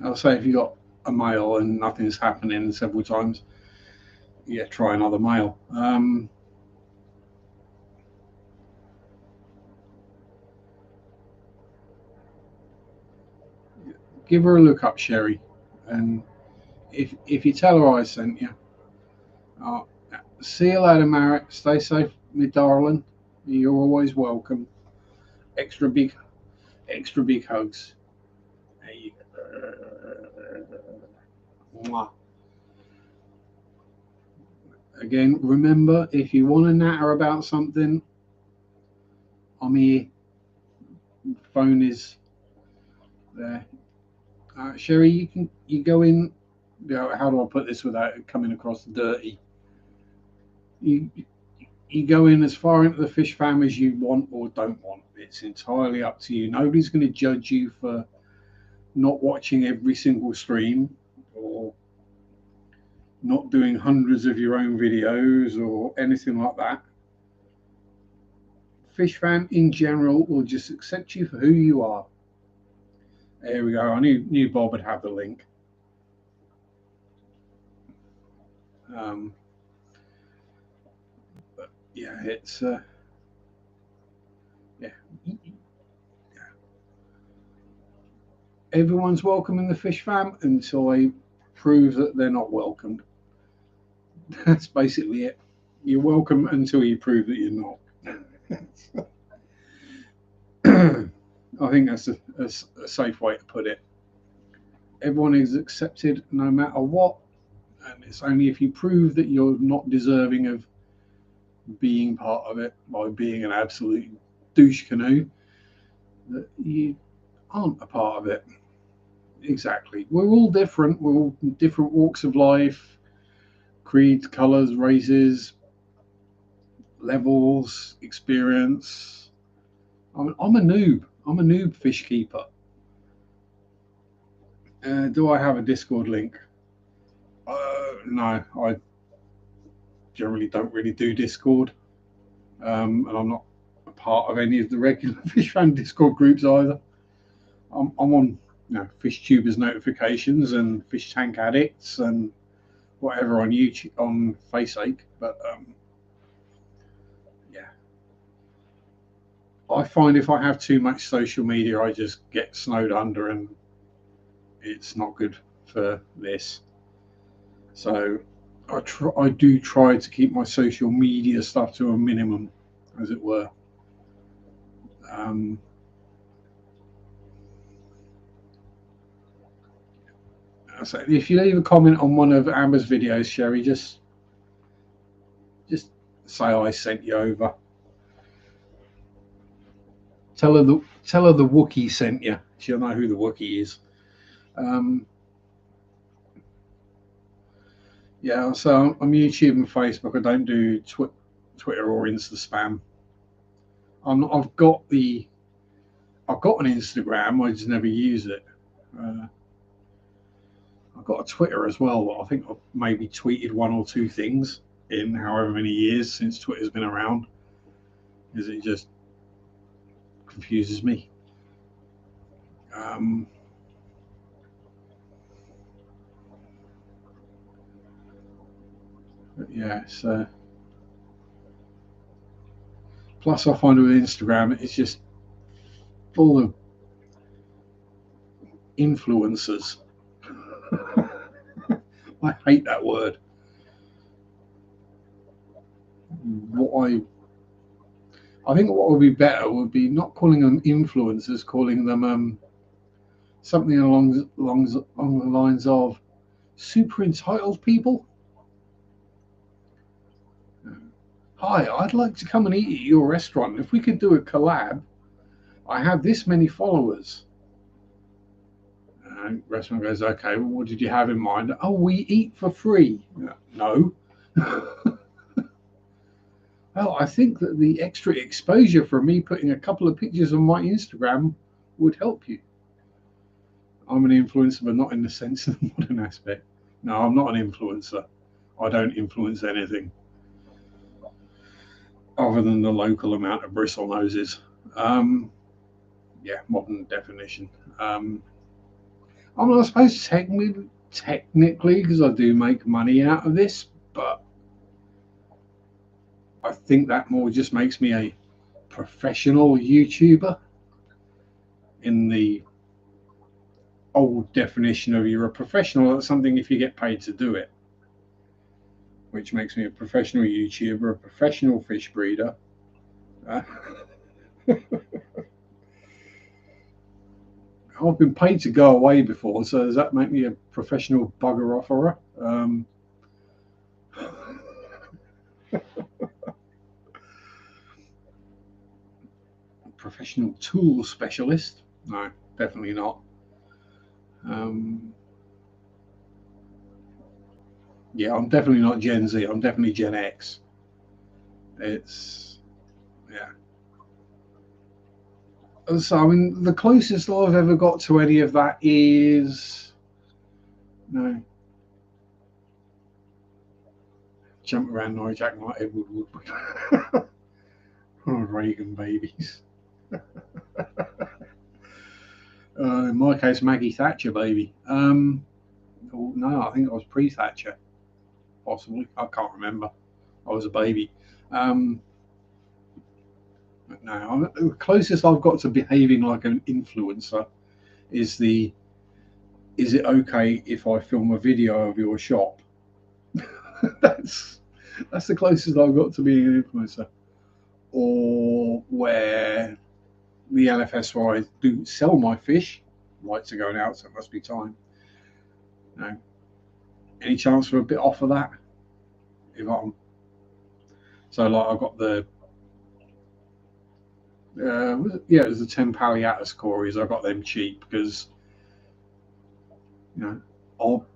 I'll say if you got a male and nothing's happening several times, yeah, try another male. Give her a look up, Sherry, and if you tell her I sent you, see you later, Marek. Stay safe, my darling. You're always welcome. Extra big hugs. Hey. Again, remember, if you want to natter about something, I'm here. Phone is there. Sherry, you go in. How do I put this without it coming across dirty? You go in as far into the fish farm as you want or don't want. It's entirely up to you. Nobody's going to judge you for not watching every single stream or not doing hundreds of your own videos or anything like that. Fish fan in general will just accept you for who you are. There we go. I knew Bob would have the link. But yeah, it's yeah. Everyone's welcome in the fish farm until they prove that they're not welcome. That's basically it. You're welcome until you prove that you're not. I think that's a safe way to put it. Everyone is accepted no matter what. And it's only if you prove that you're not deserving of being part of it by being an absolute douche canoe that you aren't a part of it. Exactly. We're all different. We're all different walks of life, creeds, colours, races, levels, experience. I'm a noob. I'm a noob fish keeper. Do I have a Discord link? No, I generally don't really do Discord, and I'm not a part of any of the regular fish fan Discord groups either. I'm on, fish tubers notifications and fish tank addicts and whatever on YouTube on FaceAche, but yeah, I find if I have too much social media, I just get snowed under, and it's not good for this. So I do try to keep my social media stuff to a minimum, as it were. Um, so if you leave a comment on one of Amber's videos, Sherry, just say I sent you over. Tell her the Wookiee sent you. She'll know who the Wookiee is. Yeah, so I'm YouTube and Facebook. I don't do Twitter or Insta spam. I've got an Instagram. I just never use it. I've got a Twitter as well. But I think I've maybe tweeted one or two things in however many years since Twitter's been around. Because it just confuses me. But yeah, so plus I find with Instagram it's just full of influencers. I hate that word. I think what would be better would be not calling them influencers, calling them something along the lines of super entitled people. Hi, I'd like to come and eat at your restaurant. If we could do a collab, I have this many followers. And the restaurant goes, okay, well, what did you have in mind? Oh, we eat for free. No. Well, I think that the extra exposure from me putting a couple of pictures on my Instagram would help you. I'm an influencer, but not in the sense of the modern aspect. No, I'm not an influencer. I don't influence anything other than the local amount of bristle noses. Yeah, modern definition. I'm not supposed to technically, because I do make money out of this, but I think that more just makes me a professional YouTuber in the old definition of you're a professional at something if you get paid to do it, which makes me a professional YouTuber, a professional fish breeder. I've been paid to go away before, so does that make me a professional bugger offerer? Professional tool specialist? No, definitely not. Yeah, I'm definitely not Gen Z. I'm definitely Gen X. Yeah. So, I mean, the closest I've ever got to any of that is no. Jump around Norwich acting like Edward Woodward. Reagan babies. In my case, Maggie Thatcher baby. No, I think I was pre-Thatcher, possibly. I can't remember. I was a baby. But no, the closest I've got to behaving like an influencer is is it okay if I film a video of your shop? that's the closest I've got to being an influencer. Or where the LFS where I do sell my fish, lights are going out, so it must be time. No, Any chance for a bit off of that? If I'm so like I got the yeah, there's the 10 Paliatus Cories. I got them cheap because you know I'll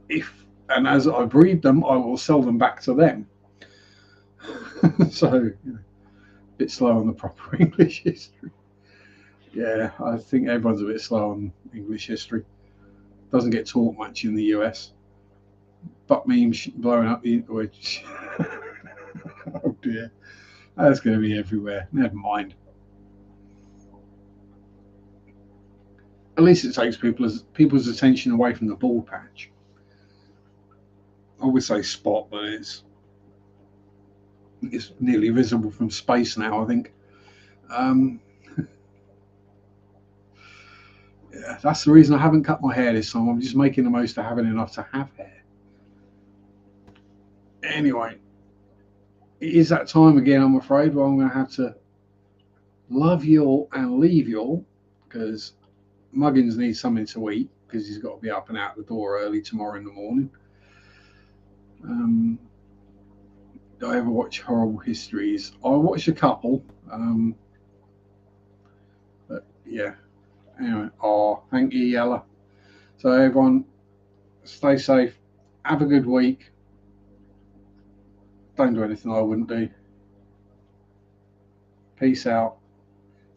if and as I breed them, I will sell them back to them. So you know, a bit slow on the proper English history. Yeah, I think everyone's a bit slow on English history. Doesn't get taught much in the US. Butt memes blowing up the which oh dear, that's going to be everywhere. Never mind. At least it takes people's attention away from the ball patch. I would say spot, but it's nearly visible from space now. I think. Um, yeah, that's the reason I haven't cut my hair this time. I'm just making the most of having enough to have hair. Anyway, it is that time again. I'm afraid. Well, I'm going to have to love you all and leave you all because Muggins needs something to eat because he's got to be up and out the door early tomorrow in the morning. Do I ever watch horrible histories? I watched a couple. But yeah. Anyway, thank you, Yella. So everyone, stay safe. Have a good week. Don't do anything I wouldn't do. Peace out.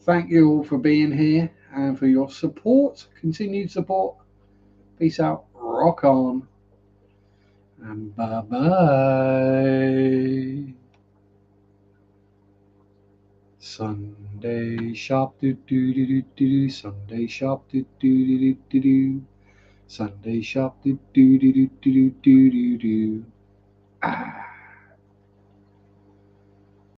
Thank you all for being here and for your support, continued support. Peace out. Rock on. And bye bye. Sunday shop do do do do do. Sunday shop do do do do do. Sunday shop do do do do do do do do. Ah.